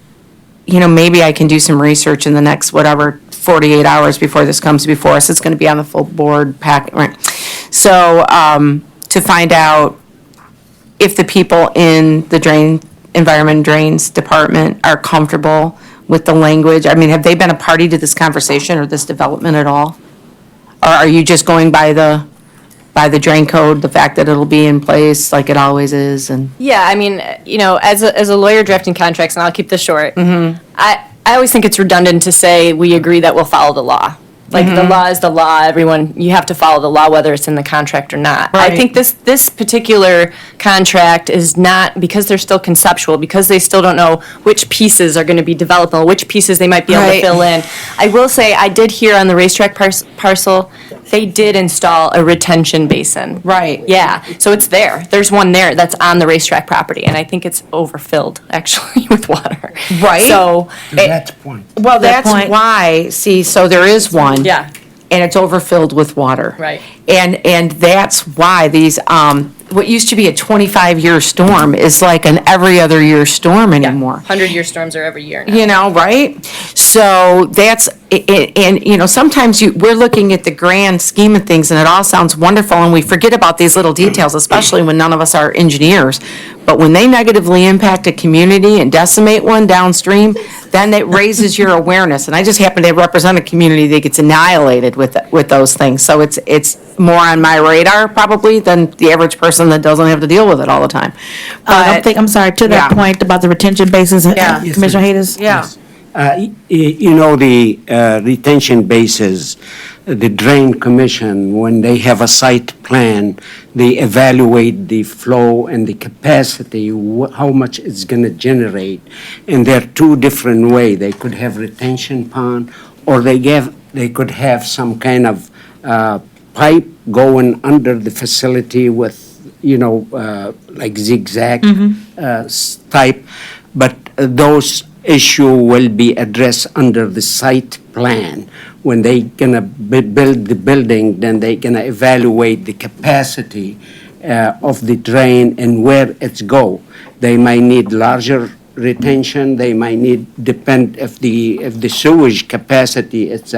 M: maybe I can do some research in the next 48 hours before this comes before us. It's going to be on the full board pack. Right. So to find out if the people in the Environment and Drains Department are comfortable with the language. I mean, have they been a party to this conversation or this development at all? Or are you just going by the drain code, the fact that it'll be in place like it always is? And
E: Yeah, I mean, as a lawyer drafting contracts, and I'll keep this short, I always think it's redundant to say we agree that we'll follow the law. Like, the law is the law, you have to follow the law whether it's in the contract or not. I
M: Right.
E: think this particular contract is not, because they're still conceptual, because they still don't know which pieces are going to be developable, which pieces they might be able to
M: Right.
E: fill in. I will say, I did hear on the racetrack parcel, they did install a retention basin.
M: Right.
E: Yeah, so it's there. There's one there that's on the racetrack property, and I think it's overfilled, actually, with water.
M: Right.
E: So,
J: That's the point.
M: Well,
E: That
M: that's
E: point-
M: why, so there is one.
E: yeah,
M: And it's overfilled with water.
E: right.
M: And that's why these, what used to be a 25-year storm is like an every other year storm anymore.
E: 100-year storms are every year now.
M: Right? So that's, and sometimes we're looking at the grand scheme of things and it all sounds wonderful and we forget about these little details, especially when none of us are engineers. But when they negatively impact a community and decimate one downstream, then it raises your awareness. And I just happen to represent a community that gets annihilated with those things. So it's more on my radar probably than the average person that doesn't have to deal with it all the time.
A: I'm sorry, to that
M: Yeah.
A: point about the retention basins,
M: Yeah.
A: Commissioner Hayes?
M: Yeah.
J: The retention bases, the Drain Commission, when they have a site plan, they evaluate the flow and the capacity, how much it's going to generate. And there are two different ways. They could have retention pond, or they could have some kind of pipe going under the facility with, like zigzag type. But those issue will be addressed under the site plan. When they gonna build the building, then they gonna evaluate the capacity of the drain and where it's go. They might need larger retention, they might need, depend if the sewage capacity is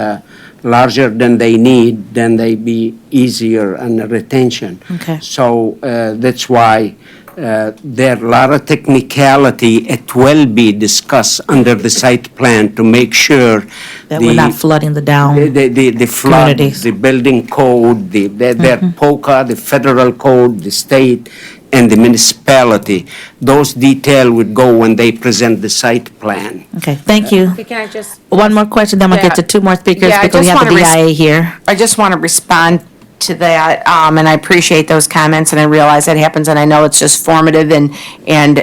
J: larger than they need, then they be easier on the retention.
A: Okay.
J: So that's why there are a lot of technicality. It will be discussed under the site plan to make sure
A: That we're not flooding the down.
J: the flood,
A: communities.
J: the building code, their POCA, the federal code, the state, and the municipality. Those detail would go when they present the site plan.
A: Okay, thank you.
M: Can I just?
A: One more question, then we'll get to two more speakers
M: Yeah, I
A: because we
M: just
A: have the
M: wanna
A: DIA here.
M: I just want to respond to that, and I appreciate those comments, and I realize that happens, and I know it's just formative, and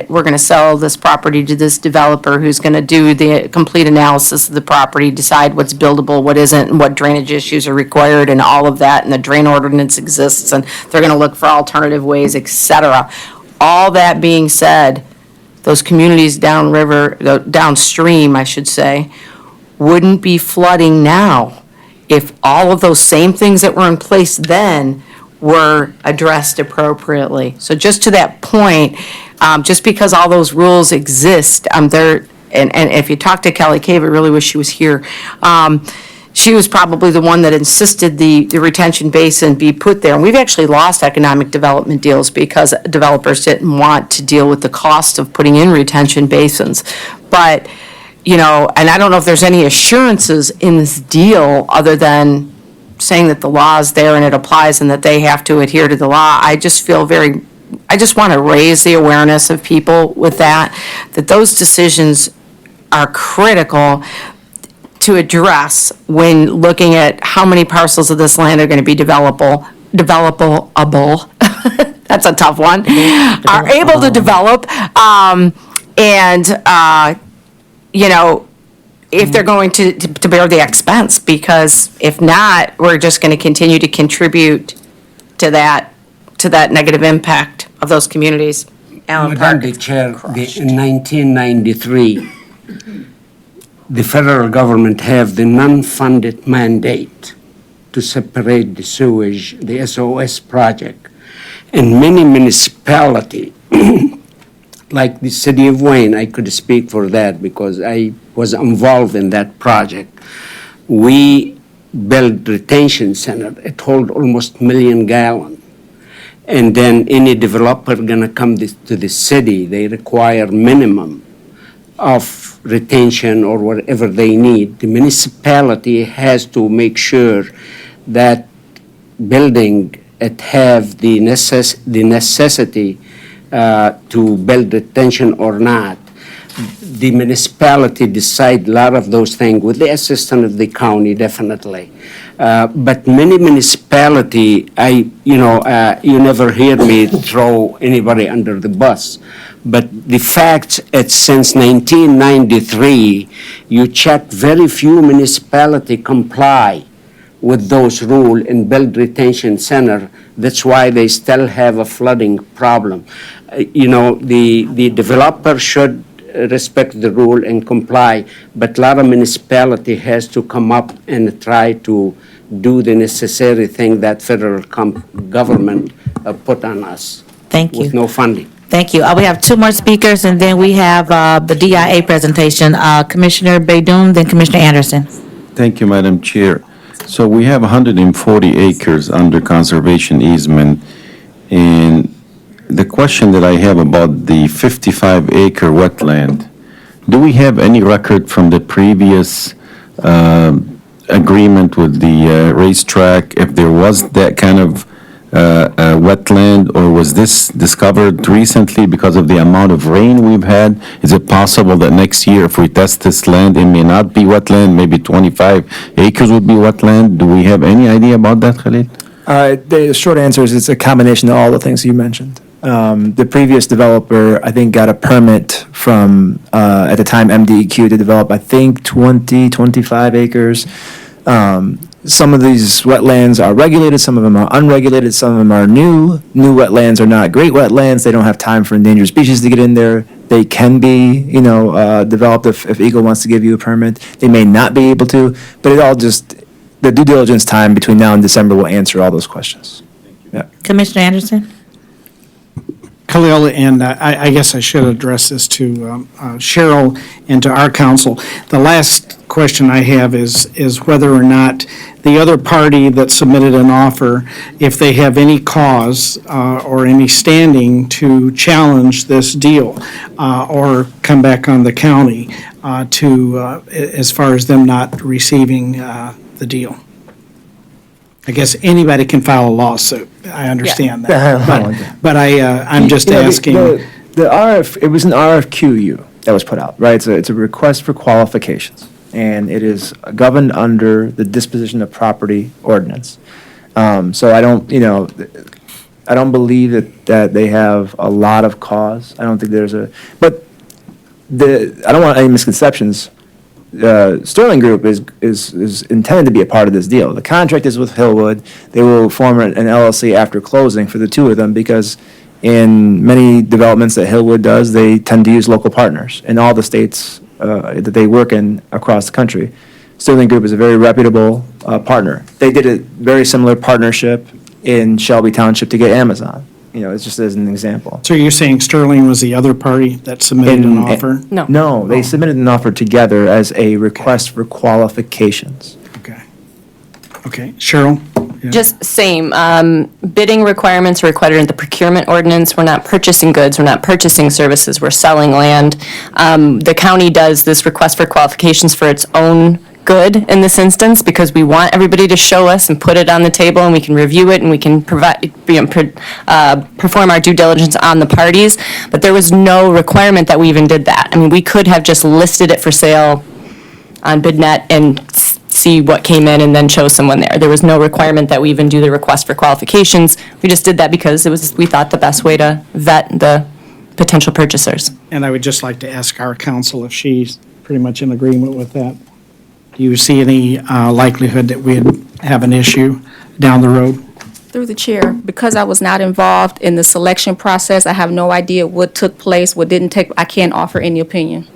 M: we're going to sell this property to this developer who's going to do the complete analysis of the property, decide what's buildable, what isn't, and what drainage issues are required, and all of that, and the drain ordinance exists, and they're going to look for alternative ways, et cetera. All that being said, those communities downstream, I should say, wouldn't be flooding now if all of those same things that were in place then were addressed appropriately. So just to that point, just because all those rules exist, and if you talk to Kelly Cave, I really wish she was here. She was probably the one that insisted the retention basin be put there. And we've actually lost economic development deals because developers didn't want to deal with the cost of putting in retention basins. But and I don't know if there's any assurances in this deal other than saying that the law is there and it applies and that they have to adhere to the law. I just want to raise the awareness of people with that those decisions are critical to address when looking at how many parcels of this land are going to be developable. That's a tough one. Are able to develop, if they're going to bear the expense, because if not, we're just going to continue to contribute to that negative impact of those communities. Allen
J: Madam
M: Park.
J: the Chair, in 1993, the federal government have the non-funded mandate to separate the sewage, the SOS project. And many municipalities, like the city of Wayne, I could speak for that because I was involved in that project. We built retention center. It hold almost 1 million gallon. And then any developer gonna come to the city, they require minimum of retention or whatever they need. The municipality has to make sure that building it have the necessity to build retention or not. The municipality decide a lot of those things with the assistance of the county, definitely. But many municipality, you never hear me throw anybody under the bus. But the fact it's since 1993, you check very few municipality comply with those rules and build retention center. That's why they still have a flooding problem. The developer should respect the rule and comply, but a lot of municipality has to come up and try to do the necessary thing that federal government put on us.
A: Thank you.
J: With no funding.
A: Thank you. We have two more speakers, and then we have the DIA presentation. Commissioner Baydun, then Commissioner Anderson.
N: Thank you, Madam Chair. So we have 140 acres under conservation easement, and the question that I have about the 55-acre wetland, do we have any record from the previous agreement with the racetrack if there was that kind of wetland, or was this discovered recently because of the amount of rain we've had? Is it possible that next year, if we test this land, it may not be wetland, maybe 25 acres would be wetland? Do we have any idea about that, Khalid?
D: The short answer is it's a combination of all the things you mentioned. The previous developer, I think, got a permit from, at the time, MDEQ to develop, I think, 25 acres. Some of these wetlands are regulated, some of them are unregulated, some of them are new. New wetlands are not great wetlands. They don't have time for endangered species to get in there. They can be, developed if EGLE wants to give you a permit. They may not be able to, but it all just, the due diligence time between now and December will answer all those questions. Yeah.
A: Commissioner Anderson?
C: Khalil, and I guess I should address this to Cheryl and to our council. The last question I have is whether or not the other party that submitted an offer, if they have any cause or any standing to challenge this deal or come back on the county as far as them not receiving the deal. I guess anybody can file a lawsuit. I understand
D: Yeah.
C: that. But I'm just
D: You know,
C: asking.
D: It was an RFQ that was put out, right? It's a request for qualifications, and it is governed under the disposition of property ordinance. So I don't, I don't believe that they have a lot of cause. I don't think but I don't want any misconceptions. Sterling Group is intended to be a part of this deal. The contract is with Hillwood. They will form an LLC after closing for the two of them because in many developments that Hillwood does, they tend to use local partners in all the states that they work in across the country. Sterling Group is a very reputable partner. They did a very similar partnership in Shelby Township to get Amazon. It's just as an example.
C: So you're saying Sterling was the other party that submitted an offer?
D: No, they submitted an offer together as a request for qualifications.
C: Okay, Cheryl? Yeah.
E: Just same, bidding requirements are required in the procurement ordinance. We're not purchasing goods, we're not purchasing services, we're selling land. The county does this request for qualifications for its own good in this instance because we want everybody to show us and put it on the table and we can review it and we can perform our due diligence on the parties. But there was no requirement that we even did that. I mean, we could have just listed it for sale on BidNet and see what came in and then chose someone there. There was no requirement that we even do the request for qualifications. We just did that because we thought the best way to vet the potential purchasers.
C: And I would just like to ask our counsel if she's pretty much in agreement with that. Do you see any likelihood that we'd have an issue down the road?
K: Through the chair, because I was not involved in the selection process, I have no idea what took place, what didn't take, I can't offer any opinion.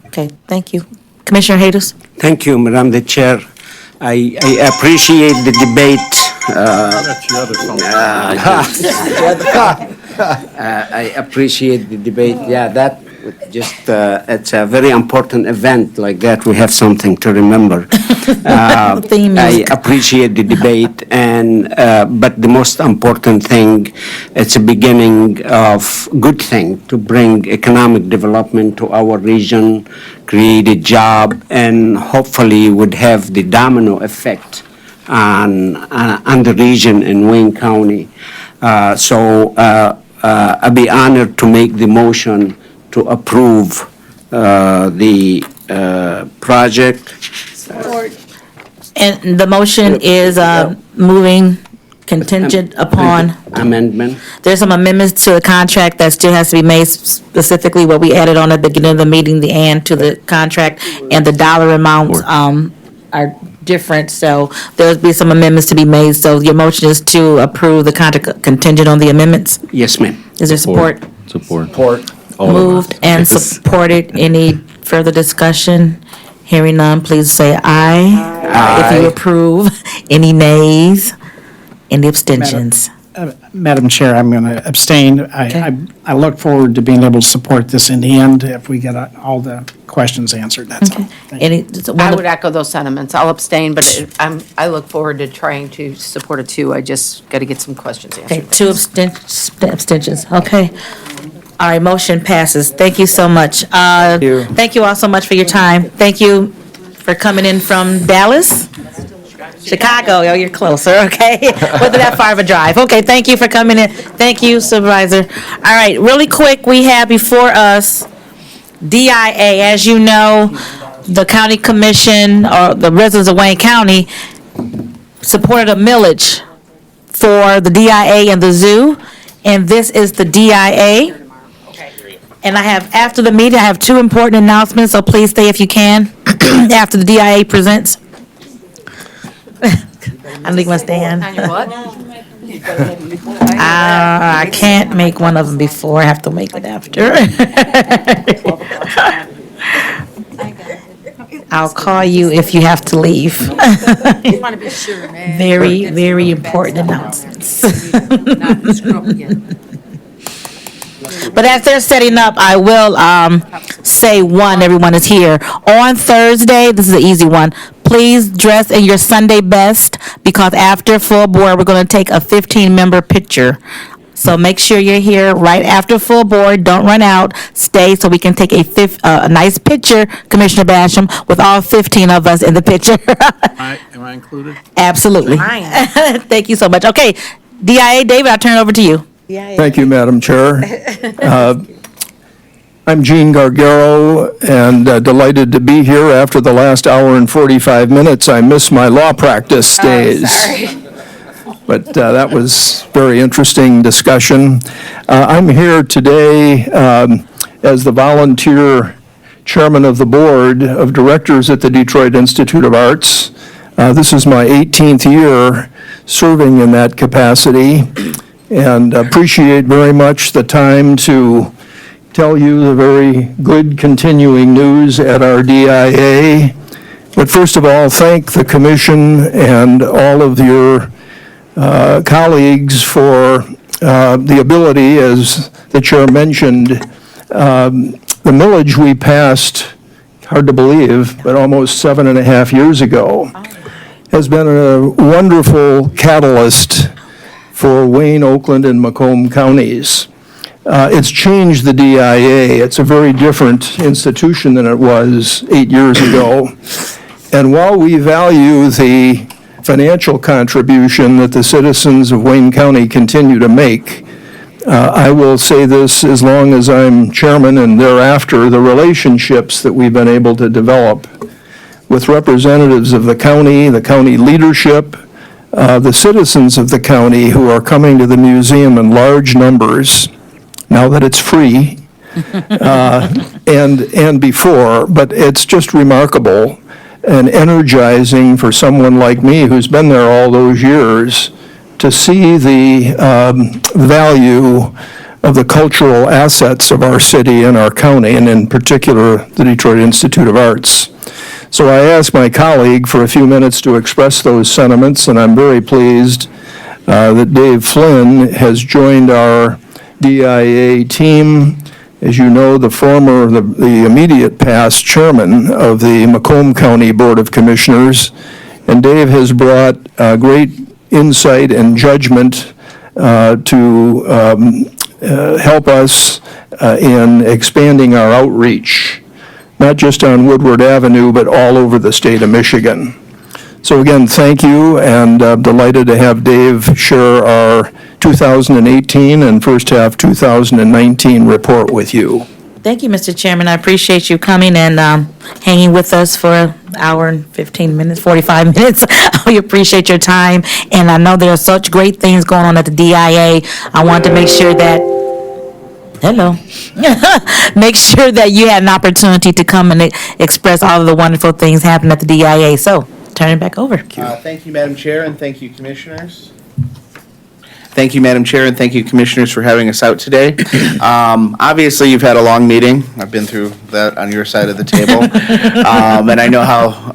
A: Okay, thank you. Commissioner Haydos?
J: Thank you, Madam the Chair. I appreciate the debate. I appreciate the debate. Yeah, that just, it's a very important event like that. We have something to remember. I appreciate the debate, but the most important thing, it's a beginning of good thing to bring economic development to our region, create a job, and hopefully would have the domino effect on the region in Wayne County. So I'd be honored to make the motion to approve the project.
A: And the motion is moving contingent upon,
J: Amendment.
A: there's some amendments to the contract that still has to be made, specifically what we added on at the beginning of the meeting, the and to the contract, and the dollar amounts are different, so there'll be some amendments to be made. So your motion is to approve the contract contingent on the amendments?
J: Yes, ma'am.
A: Is there support?
N: Support.
A: Moved and supported. Any further discussion? Hearing none, please say aye. If you approve. Any nays? Any abstentions?
C: Madam Chair, I'm going to abstain. I look forward to being able to support this in the end if we get all the questions answered, that's all.
M: I would echo those sentiments. I'll abstain, but I look forward to trying to support it too. I just got to get some questions
A: Okay,
M: answered.
A: two abstentions, okay. All right, motion passes. Thank you so much. Thank you all so much for your time. Thank you for coming in from Dallas? Chicago, oh, you're closer, okay? Wasn't that far of a drive. Okay, thank you for coming in. Thank you, Supervisor. All right, really quick, we have before us DIA. As you know, the county commission, or the residents of Wayne County, supported a millage for the DIA and the zoo, and this is the DIA. And I have, after the meeting, I have two important announcements, so please stay if you can, after the DIA presents. I think my stand.
M: On your what?
A: I can't make one of them before, I have to make it after. I'll call you if you have to leave.
M: I want to be sure, man.
A: Very, very important announcements.
M: Not screw up again.
A: But as they're setting up, I will say one, everyone is here. On Thursday, this is an easy one, please dress in your Sunday best, because after full board, we're going to take a 15-member picture So make sure you're here right after full board. Don't run out. Stay so we can take a nice picture, Commissioner Basham, with all 15 of us in the picture.
C: Am I included?
A: Absolutely. Thank you so much. Okay, DIA, David, I'll turn it over to you.
U: Thank you, Madam Chair. I'm Gene Gargaro, and delighted to be here after the last hour and 45 minutes. I miss my law practice days. But that was very interesting discussion. I'm here today as the volunteer chairman of the board of directors at the Detroit Institute of Arts. This is my 18th year serving in that capacity, and appreciate very much the time to tell you the very good continuing news at our DIA. But first of all, thank the commission and all of your colleagues for the ability, as the chair mentioned, the millage we passed, hard to believe, but almost 7.5 years ago, has been a wonderful catalyst for Wayne, Oakland, and Macomb counties. It's changed the DIA. It's a very different institution than it was 8 years ago. And while we value the financial contribution that the citizens of Wayne County continue to make, I will say this: as long as I'm chairman and thereafter, the relationships that we've been able to develop with representatives of the county leadership, the citizens of the county who are coming to the museum in large numbers, now that it's free, and before, but it's just remarkable and energizing for someone like me who's been there all those years to see the value of the cultural assets of our city and our county, and in particular, the Detroit Institute of Arts. So I asked my colleague for a few minutes to express those sentiments, and I'm very pleased that Dave Flynn has joined our DIA team. As you know, the immediate past chairman of the Macomb County Board of Commissioners, and Dave has brought great insight and judgment to help us in expanding our outreach, not just on Woodward Avenue, but all over the state of Michigan. So again, thank you, and delighted to have Dave share our 2018 and first half 2019 report with you.
A: Thank you, Mr. Chairman. I appreciate you coming and hanging with us for an hour and 15 minutes, 45 minutes. We appreciate your time, and I know there are such great things going on at the DIA. I want to make sure that, make sure that you had an opportunity to come and express all of the wonderful things happening at the DIA. So, turn it back over.
V: Thank you, Madam Chair, and thank you, Commissioners. Thank you, Madam Chair, and thank you, Commissioners, for having us out today. Obviously, you've had a long meeting. I've been through that on your side of the table. And I know how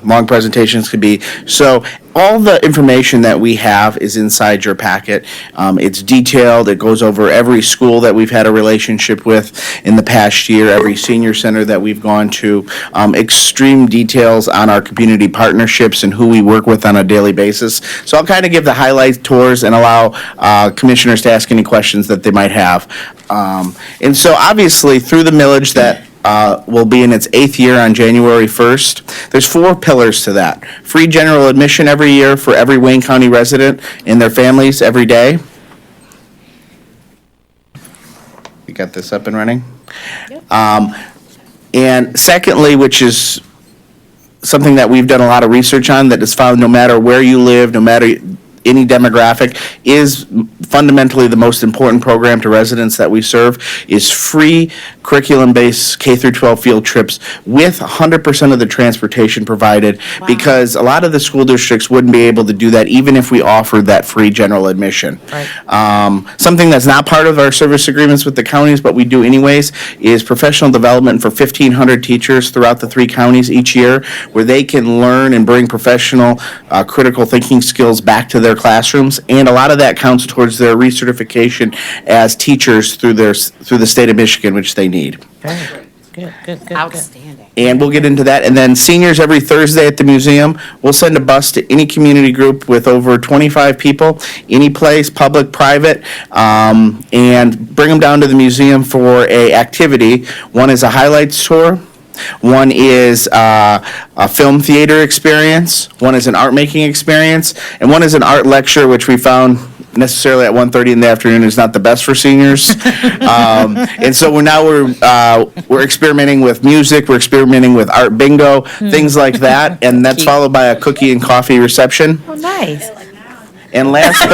V: long presentations could be. So all the information that we have is inside your packet. It's detailed. It goes over every school that we've had a relationship with in the past year, every senior center that we've gone to, extreme details on our community partnerships and who we work with on a daily basis. So I'll kind of give the highlight tours and allow commissioners to ask any questions that they might have. And so obviously through the millage that will be in its 8th year on January 1st. There's 4 pillars to that. Free general admission every year for every Wayne County resident and their families every day. We got this up and running? Yep. And secondly, which is something that we've done a lot of research on, that is found no matter where you live, no matter any demographic, is fundamentally the most important program to residents that we serve, is free curriculum-based K through 12 field trips with 100% of the transportation provided. Wow. Because a lot of the school districts wouldn't be able to do that even if we offered that free general admission. Right. Something that's not part of our service agreements with the counties, but we do anyways, is professional development for 1,500 teachers throughout the 3 counties each year, where they can learn and bring professional critical thinking skills back to their classrooms, and a lot of that counts towards their recertification as teachers through the state of Michigan, which they need.
A: Okay. Good.
M: Outstanding.
V: And we'll get into that. And then seniors every Thursday at the museum, we'll send a bus to any community group with over 25 people, any place, public, private, and bring them down to the museum for a activity. One is a highlights tour. One is a film theater experience. One is an art making experience. And one is an art lecture, which we found necessarily at 1:30 in the afternoon is not the best for seniors. And so we're experimenting with music, we're experimenting with art bingo, things like that, and that's followed by a cookie and coffee reception.
A: Oh, nice.
V: And last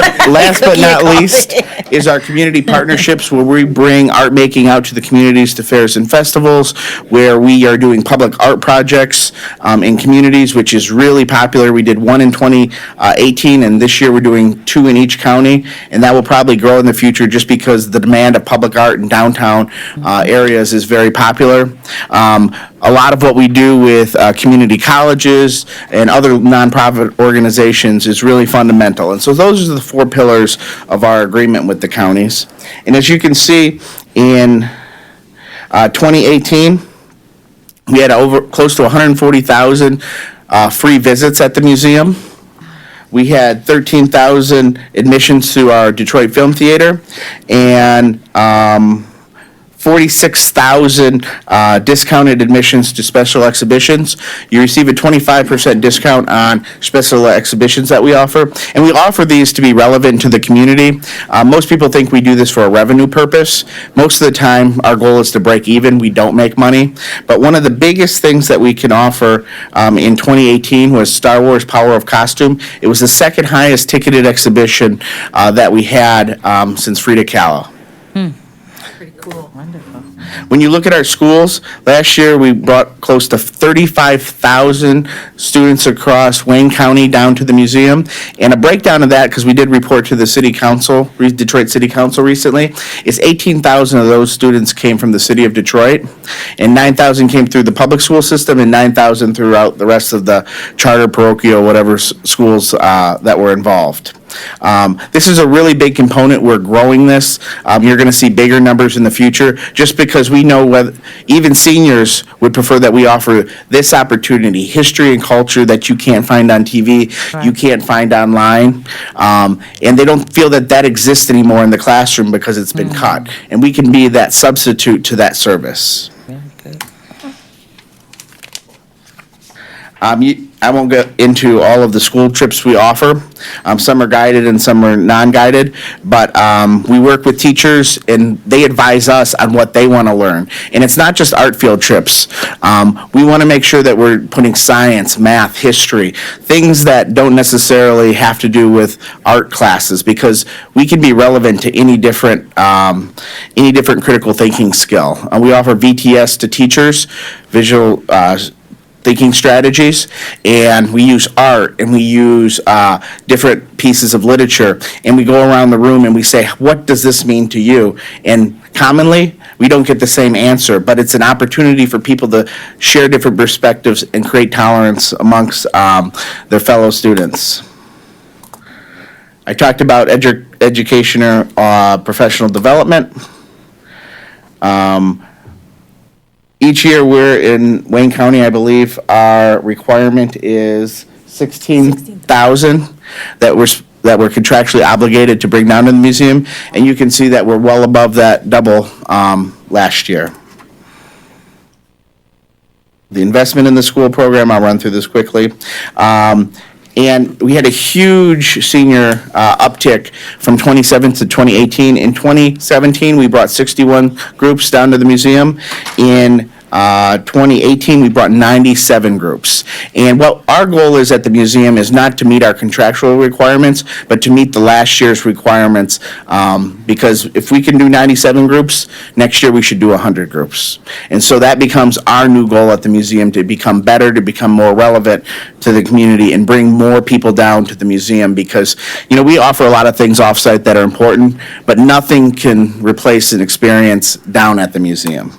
V: but not least is our community partnerships, where we bring art making out to the communities, to fairs and festivals, where we are doing public art projects in communities, which is really popular. We did one in 2018, and this year we're doing 2 in each county, and that will probably grow in the future just because the demand of public art in downtown areas is very popular. A lot of what we do with community colleges and other nonprofit organizations is really fundamental. And so those are the 4 pillars of our agreement with the counties. And as you can see, in 2018, we had close to 140,000 free visits at the museum. We had 13,000 admissions to our Detroit Film Theater, and 46,000 discounted admissions to special exhibitions. You receive a 25% discount on special exhibitions that we offer, and we offer these to be relevant to the community. Most people think we do this for a revenue purpose. Most of the time, our goal is to break even. We don't make money. But one of the biggest things that we can offer in 2018 was Star Wars Power of Costume. It was the second highest ticketed exhibition that we had since Frida Kahlo. When you look at our schools, last year we brought close to 35,000 students across Wayne County down to the museum. And a breakdown of that, because we did report to the city council, Detroit City Council recently, is 18,000 of those students came from the city of Detroit, and 9,000 came through the public school system, and 9,000 throughout the rest of the charter, parochial, whatever schools that were involved. This is a really big component. We're growing this. You're going to see bigger numbers in the future, just because we know whether even seniors would prefer that we offer this opportunity, history and culture that you can't find on TV, you can't find online, and they don't feel that that exists anymore in the classroom because it's been cut. And we can be that substitute to that service. I won't get into all of the school trips we offer. Some are guided and some are non-guided, but we work with teachers and they advise us on what they want to learn. And it's not just art field trips. We want to make sure that we're putting science, math, history, things that don't necessarily have to do with art classes, because we can be relevant to any different critical thinking skill. We offer VTS to teachers, visual thinking strategies, and we use art, and we use different pieces of literature, and we go around the room and we say, what does this mean to you? And commonly, we don't get the same answer, but it's an opportunity for people to share different perspectives and create tolerance amongst their fellow students. I talked about education or professional development. Each year, we're in Wayne County, I believe, our requirement is 16,000 that we're contractually obligated to bring down to the museum, and you can see that we're well above that double last year. The investment in the school program, I'll run through this quickly. And we had a huge senior uptick from 2017 to 2018. In 2017, we brought 61 groups down to the museum. In 2018, we brought 97 groups. And what our goal is at the museum is not to meet our contractual requirements, but to meet the last year's requirements. Because if we can do 97 groups, next year we should do 100 groups. And so that becomes our new goal at the museum, to become better, to become more relevant to the community and bring more people down to the museum, because, you know, we offer a lot of things off-site that are important, but nothing can replace an experience down at the museum.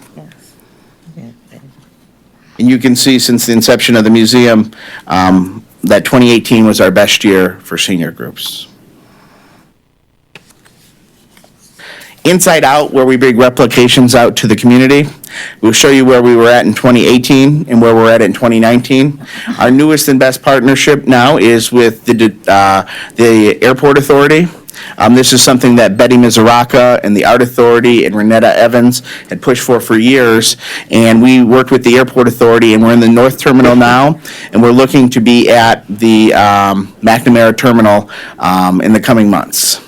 V: And you can see since the inception of the museum that 2018 was our best year for senior groups. Inside Out, where we bring replications out to the community. We'll show you where we were at in 2018 and where we're at in 2019. Our newest and best partnership now is with the Airport Authority. This is something that Betty Mizuraka and the Art Authority and Renetta Evans had pushed for years. And we worked with the Airport Authority, and we're in the North Terminal now, and we're looking to be at the McNamara Terminal in the coming months.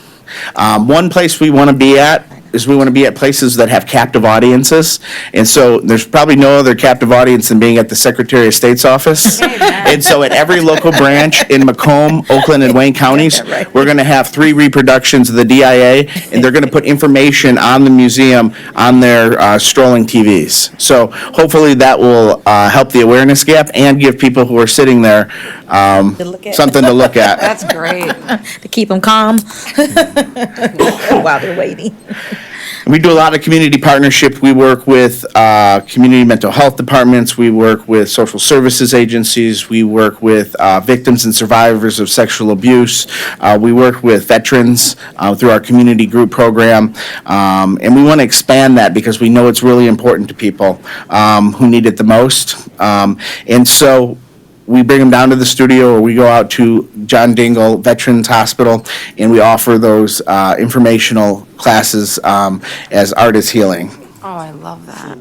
V: One place we want to be at is we want to be at places that have captive audiences. And so there's probably no other captive audience than being at the Secretary of State's office. And so at every local branch in Macomb, Oakland, and Wayne counties, we're going to have 3 reproductions of the DIA, and they're going to put information on the museum on their strolling TVs. So hopefully that will help the awareness gap and give people who are sitting there something to look at.
A: That's great. To keep them calm while they're waiting.
V: We do a lot of community partnership. We work with community mental health departments. We work with social services agencies. We work with victims and survivors of sexual abuse. We work with veterans through our community group program. And we want to expand that because we know it's really important to people who need it the most. And so we bring them down to the studio, or we go out to John Dingell Veterans Hospital, and we offer those informational classes as Art is Healing.
M: Oh, I love that.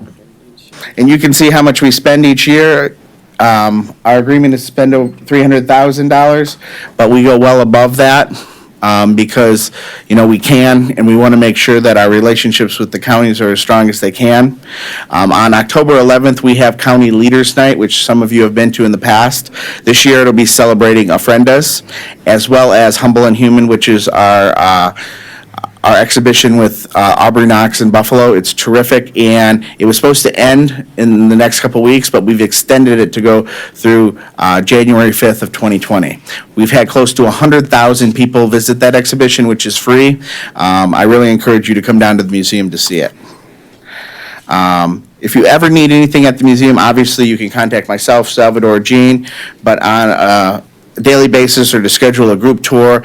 V: And you can see how much we spend each year. Our agreement is to spend over $300,000, but we go well above that. Because, we can, and we want to make sure that our relationships with the counties are as strong as they can. On October 11th, we have County Leaders Night, which some of you have been to in the past. This year, it'll be celebrating Ofrendas, as well as Humble and Human, which is our exhibition with Aubrey Knox in Buffalo. It's terrific, and it was supposed to end in the next couple weeks, but we've extended it to go through January 5th of 2020. We've had close to 100,000 people visit that exhibition, which is free. I really encourage you to come down to the museum to see it. If you ever need anything at the museum, obviously you can contact myself, Salvador, Jean, but on a daily basis or to schedule a group tour,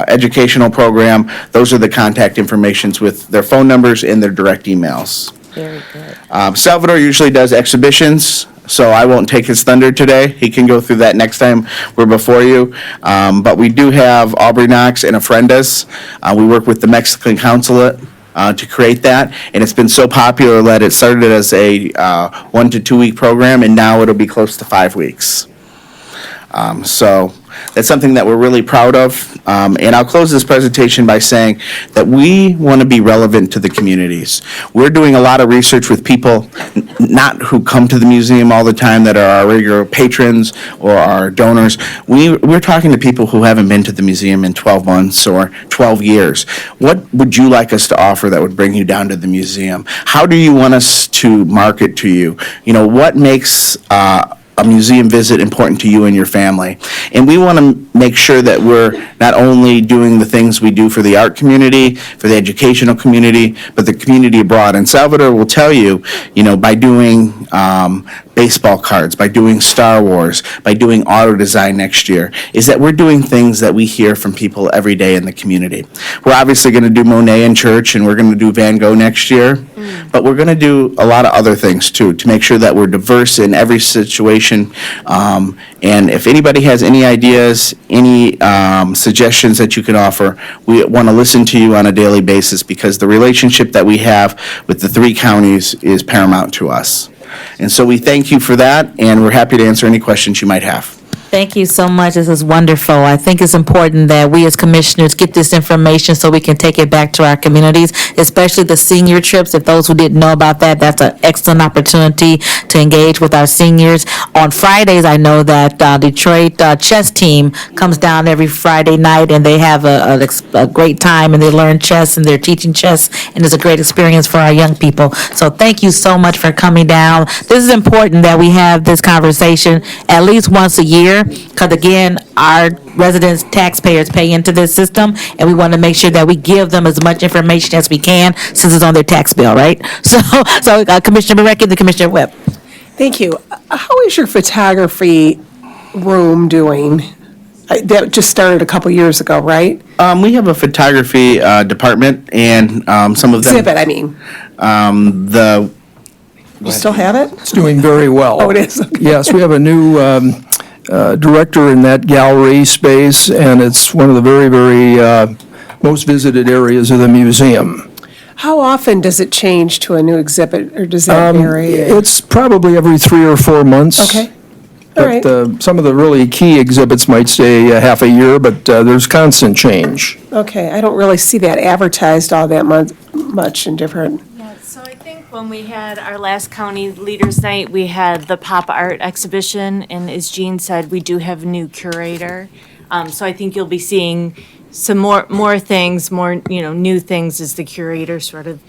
V: educational program, those are the contact informations with their phone numbers and their direct emails.
A: Very good.
V: Salvador usually does exhibitions, so I won't take his thunder today. He can go through that next time we're before you. But we do have Aubrey Knox and Ofrendas. We work with the Mexican consulate to create that, and it's been so popular that it started as a 1 to 2 week program, and now it'll be close to 5 weeks. So that's something that we're really proud of. And I'll close this presentation by saying that we want to be relevant to the communities. We're doing a lot of research with people not who come to the museum all the time that are our regular patrons or our donors. We're talking to people who haven't been to the museum in 12 months or 12 years. What would you like us to offer that would bring you down to the museum? How do you want us to market to you? What makes a museum visit important to you and your family? And we want to make sure that we're not only doing the things we do for the art community, for the educational community, but the community abroad. And Salvador will tell you, by doing baseball cards, by doing Star Wars, by doing auto design next year, is that we're doing things that we hear from people every day in the community. We're obviously going to do Monet in church, and we're going to do Van Gogh next year, but we're going to do a lot of other things too, to make sure that we're diverse in every situation. And if anybody has any ideas, any suggestions that you can offer, we want to listen to you on a daily basis, because the relationship that we have with the 3 counties is paramount to us. And so we thank you for that, and we're happy to answer any questions you might have.
A: Thank you so much. This is wonderful. I think it's important that we as commissioners get this information so we can take it back to our communities, especially the senior trips. If those who didn't know about that, that's an excellent opportunity to engage with our seniors. On Fridays, I know that Detroit chess team comes down every Friday night, and they have a great time, and they learn chess, and they're teaching chess, and it's a great experience for our young people. So thank you so much for coming down. This is important that we have this conversation at least once a year, because again, our residents, taxpayers pay into this system, and we want to make sure that we give them as much information as we can, since it's on their tax bill, right? So Commissioner Marecki, the Commissioner Whip.
Q: Thank you. How is your photography room doing? That just started a couple years ago, right?
V: We have a photography department, and some of them.
Q: Exhibit, I mean. You still have it?
U: It's doing very well.
Q: Oh, it is? Okay.
U: Yes, we have a new director in that gallery space, and it's one of the very, very most visited areas of the museum.
Q: How often does it change to a new exhibit, or does that vary?
U: It's probably every 3 or 4 months.
Q: Okay. All right.
U: But some of the really key exhibits might stay half a year, but there's constant change.
Q: Okay, I don't really see that advertised all that much in different.
G: Yeah, so I think when we had our last county leaders night, we had the pop art exhibition, and as Jean said, we do have a new curator. So I think you'll be seeing some more things, new things as the curator sort of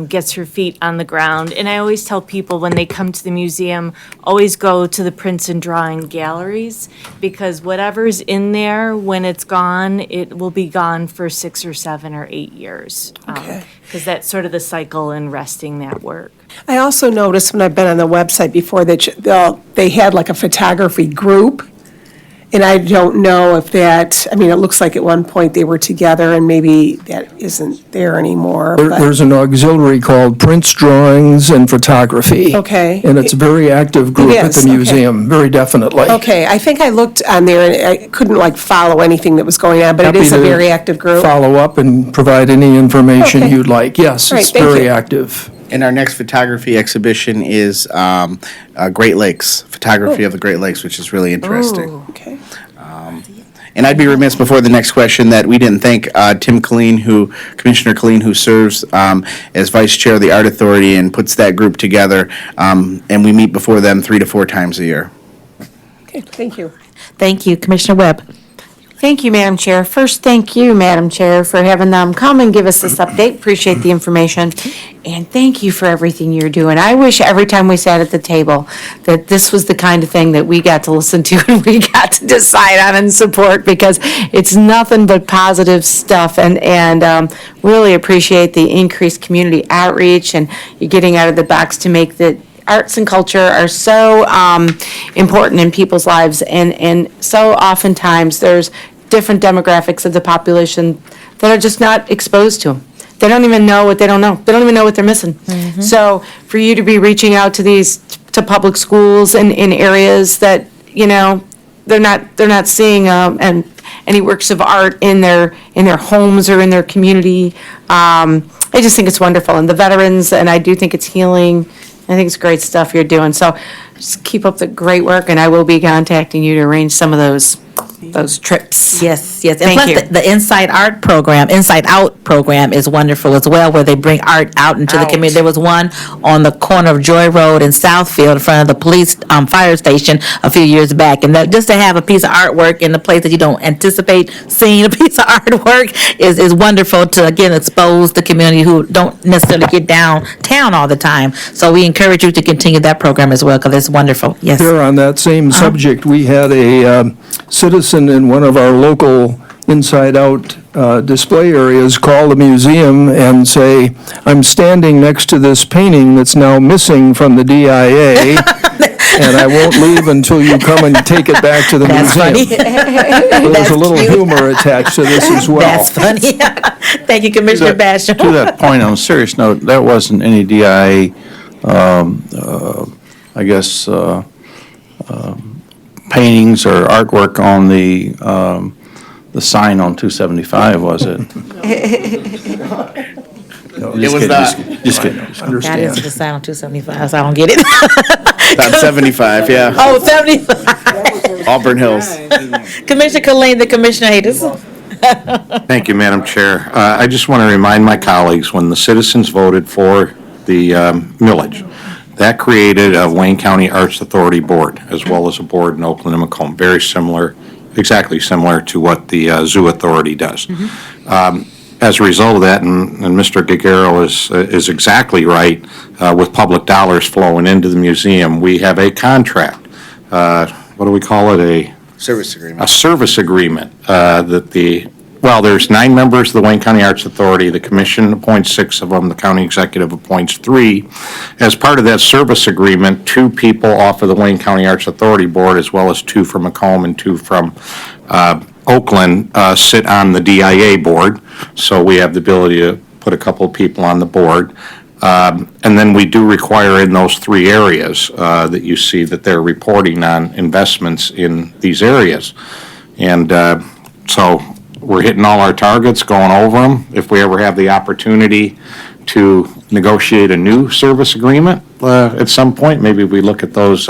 G: gets her feet on the ground. And I always tell people when they come to the museum, always go to the prints and drawing galleries, because whatever's in there, when it's gone, it will be gone for 6 or 7 or 8 years.
Q: Okay.
G: Because that's sort of the cycle in resting that work.
Q: I also noticed when I've been on the website before that they had like a photography group. And I don't know if that, I mean, it looks like at one point they were together and maybe that isn't there anymore. but-
U: There's an auxiliary called Prints, Drawings, and Photography.
Q: Okay.
U: And it's a very active group at
Q: is,
U: the
Q: okay.
U: museum, very definitely.
Q: Okay, I think I looked on there and I couldn't like follow anything that was going on, but it is a
U: Happy to
Q: very active group.
U: Follow up and provide any information
Q: Okay.
U: you'd like. Yes,
Q: All
U: it's
Q: right, thank
U: very
Q: you.
U: active.
V: And our next photography exhibition is Great Lakes, photography of the Great Lakes, which is really interesting.
Q: Ooh, okay.
V: And I'd be remiss before the next question that we didn't thank Tim Colleen, Commissioner Colleen, who serves as Vice Chair of the Art Authority and puts that group together. And we meet before them 3 to 4 times a year.
Q: Okay, thank you.
A: Thank you. Commissioner Webb.
M: Thank you, Madam Chair. First, thank you, Madam Chair, for having them come and give us this update. Appreciate the information. And thank you for everything you're doing. I wish every time we sat at the table that this was the kind of thing that we got to listen to and we got to decide on and support, because it's nothing but positive stuff. And really appreciate the increased community outreach, and you're getting out of the box to make the arts and culture are so important in people's lives, and so oftentimes there's different demographics of the population that are just not exposed to them. They don't even know what they don't know. They don't even know what they're missing. So for you to be reaching out to public schools and in areas that, they're not seeing and any works of art in their homes or in their community. I just think it's wonderful. And the veterans, and I do think it's healing. I think it's great stuff you're doing. So just keep up the great work, and I will be contacting you to arrange some of those trips.
A: Yes, yes.
M: Thank
A: And
M: you.
A: plus, the Inside Out program is wonderful as well, where they bring art out into the community. There was one on the corner of Joy Road in Southfield in front of the police fire station a few years back. And just to have a piece of artwork in a place that you don't anticipate seeing a piece of artwork is wonderful to, again, expose the community who don't necessarily get downtown all the time. So we encourage you to continue that program as well, because it's wonderful. Yes.
U: Here on that same subject, we had a citizen in one of our local inside-out display areas call the museum and say, "I'm standing next to this painting that's now missing from the DIA, and I won't leave until you come and take it back to the museum." So there's a little humor attached to this as well.
A: That's funny. Thank you, Commissioner Basham.
O: To that point, on a serious note, that wasn't any DIA, I guess, paintings or artwork on the sign on 275, was it?
V: It was not.
O: Just kidding.
A: That is the sign on 275, so I don't get it.
V: On 75, yeah.
A: Oh, 75.
V: Auburn Hills.
A: Commissioner Colleen, the Commissioner haters.
R: Thank you, Madam Chair. I just want to remind my colleagues, when the citizens voted for the millage, that created a Wayne County Arts Authority Board, as well as a board in Oakland and Macomb, very similar, exactly similar to what the Zoo Authority does. As a result of that, and Mr. Guerrero is exactly right, with public dollars flowing into the museum, we have a contract. What do we call it?
V: Service agreement.
R: A service agreement there's 9 members of the Wayne County Arts Authority. The commission appoints 6 of them. The county executive appoints 3. As part of that service agreement, 2 people off of the Wayne County Arts Authority Board, as well as 2 from Macomb and 2 from Oakland sit on the DIA board, so we have the ability to put a couple of people on the board. And then we do require in those three areas that you see that they're reporting on investments in these areas. And so we're hitting all our targets, going over them. If we ever have the opportunity to negotiate a new service agreement at some point, maybe we look at those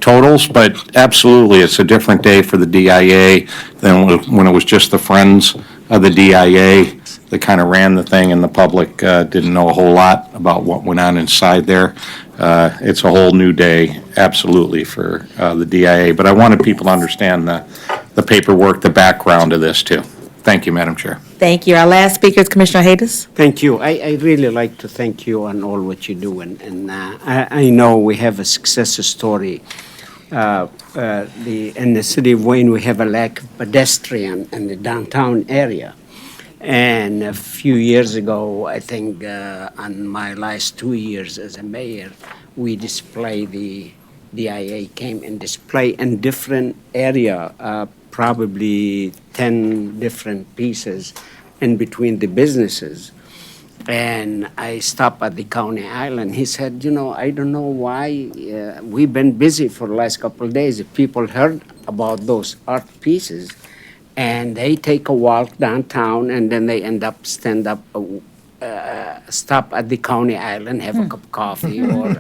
R: totals. But absolutely, it's a different day for the DIA than when it was just the friends of the DIA that kind of ran the thing, and the public didn't know a whole lot about what went on inside there. It's a whole new day, absolutely, for the DIA. But I wanted people to understand the paperwork, the background of this, too. Thank you, Madam Chair.
A: Thank you. Our last speaker is Commissioner Haydes.
J: Thank you. I really like to thank you on all what you do, and I know we have a success story. In the city of Wayne, we have a lack of pedestrian in the downtown area. And a few years ago, I think on my last 2 years as a mayor, we display the DIA came and display in different area, probably 10 different pieces in between the businesses. And I stopped at the County Island. He said, I don't know why we've been busy for the last couple of days. If people heard about those art pieces, and they take a walk downtown, and then they end up stop at the County Island, have a cup of coffee, or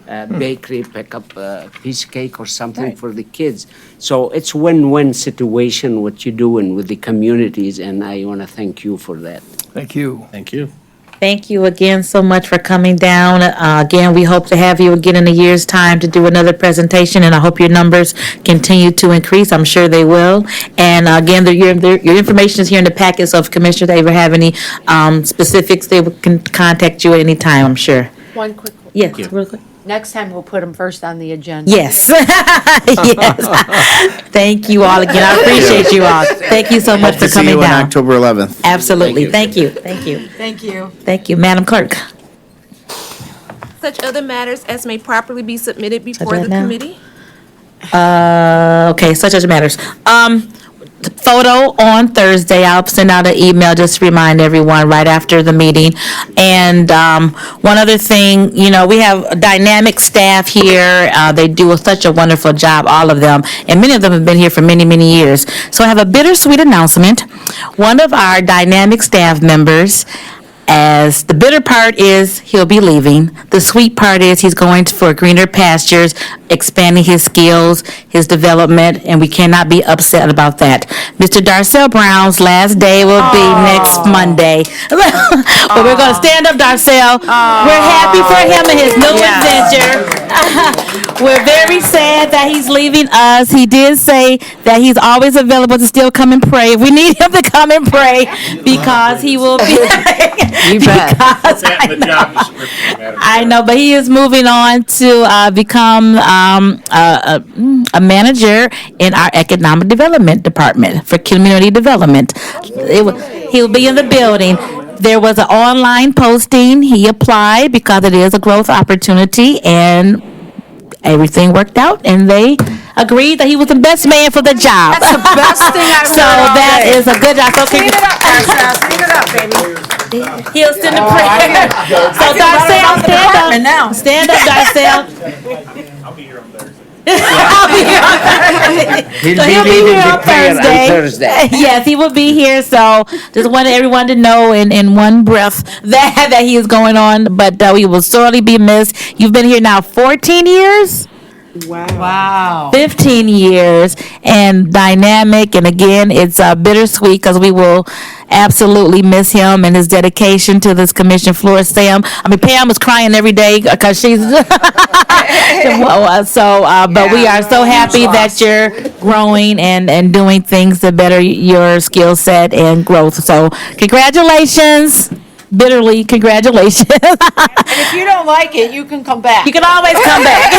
J: a bakery, pick up a piece of cake or something for the kids. So it's win-win situation what you're doing with the communities, and I want to thank you for that.
U: Thank you.
R: Thank you.
A: Thank you again so much for coming down. Again, we hope to have you again in a year's time to do another presentation, and I hope your numbers continue to increase. I'm sure they will. And again, your information is here in the packet, so if commissioners ever have any specifics, they can contact you at any time, I'm sure.
B: One quick.
A: Yes, real quick.
B: Next time, we'll put them first on the agenda.
A: Yes. Yes. Thank you all again. I appreciate you all. Thank you so much for coming
V: See you on
A: down.
V: October 11th.
A: Absolutely. Thank you. Thank you.
B: Thank you.
A: Thank you. Madam Clerk.
H: Such other matters as may properly be submitted before
A: that
H: the
A: now?
H: committee.
A: Okay, such as matters. Photo on Thursday. I'll send out an email just to remind everyone right after the meeting. And one other thing, we have a dynamic staff here. They do such a wonderful job, all of them. And many of them have been here for many, many years. So I have a bittersweet announcement. One of our dynamic staff members, as the bitter part is he'll be leaving, the sweet part is he's going for greener pastures, expanding his skills, his development, and we cannot be upset about that. Mr. Darcel Brown's last day will be next Monday. But we're going to stand up, Darcel. We're happy for him and his new adventure. We're very sad that he's leaving us. He did say that he's always available to still come and pray. We need him to come and pray because he will be.
L: You bet.
A: I know, but he is moving on to become a manager in our economic development department for community development. He'll be in the building. There was an online posting. He applied because it is a growth opportunity, and everything worked out, and they agreed that he was the best man for the job.
B: That's the best thing I've
A: So
B: heard all
A: that
B: day.
A: is a good job. So
B: Clean it up, Darcel. Clean it up, baby.
A: He'll send a prayer. So Darcel, stand up. Stand up, Darcel.
J: He'll
A: So he'll be
J: leading
A: here
J: the
A: on
J: prayer on Thursday.
A: Yes, he will be here. So just wanted everyone to know in one breath that he is going on. But we will sorely be missed. You've been here now 14 years.
B: Wow.
A: 15 years and dynamic, and again it's bittersweet because we will absolutely miss him and his dedication to this commission floor. Pam was crying every day because she's but we are so happy that you're growing and doing things to better your skill set and growth. So congratulations. Bitterly, congratulations.
B: And if you don't like it, you can come back.
A: You can always come back.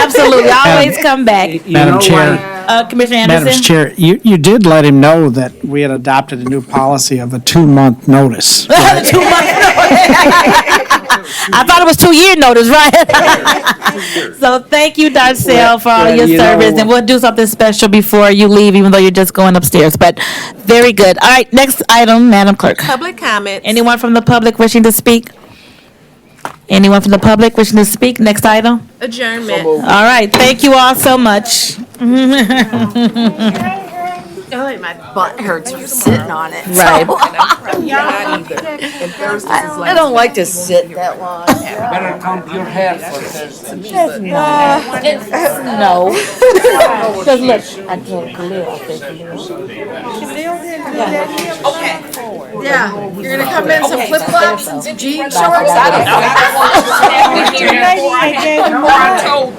A: Absolutely, always come back.
C: Madam Chair.
A: Commissioner Anderson?
C: Madam Chair, you did let him know that we had adopted a new policy of a 2-month notice.
A: I thought it was 2-year notice, right? So thank you, Darcel, for all your
J: you know-
A: service, and we'll do something special before you leave, even though you're just going upstairs, but very good. All right, next item, Madam Clerk.
H: Public comments.
A: Anyone from the public wishing to speak? Anyone from the public wishing to speak? Next item?
H: Adjournment.
A: All right, thank you all so much.
B: Oh, my butt hurts from sitting on it.
A: Right.
B: I don't like to sit that long.
J: Better count your hair for Thursday.
A: No. Because look, I told Khalil, I think
B: Yeah, you're gonna come in some flip flops and some jean shorts? I don't know.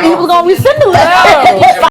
A: people gonna rescind the letter.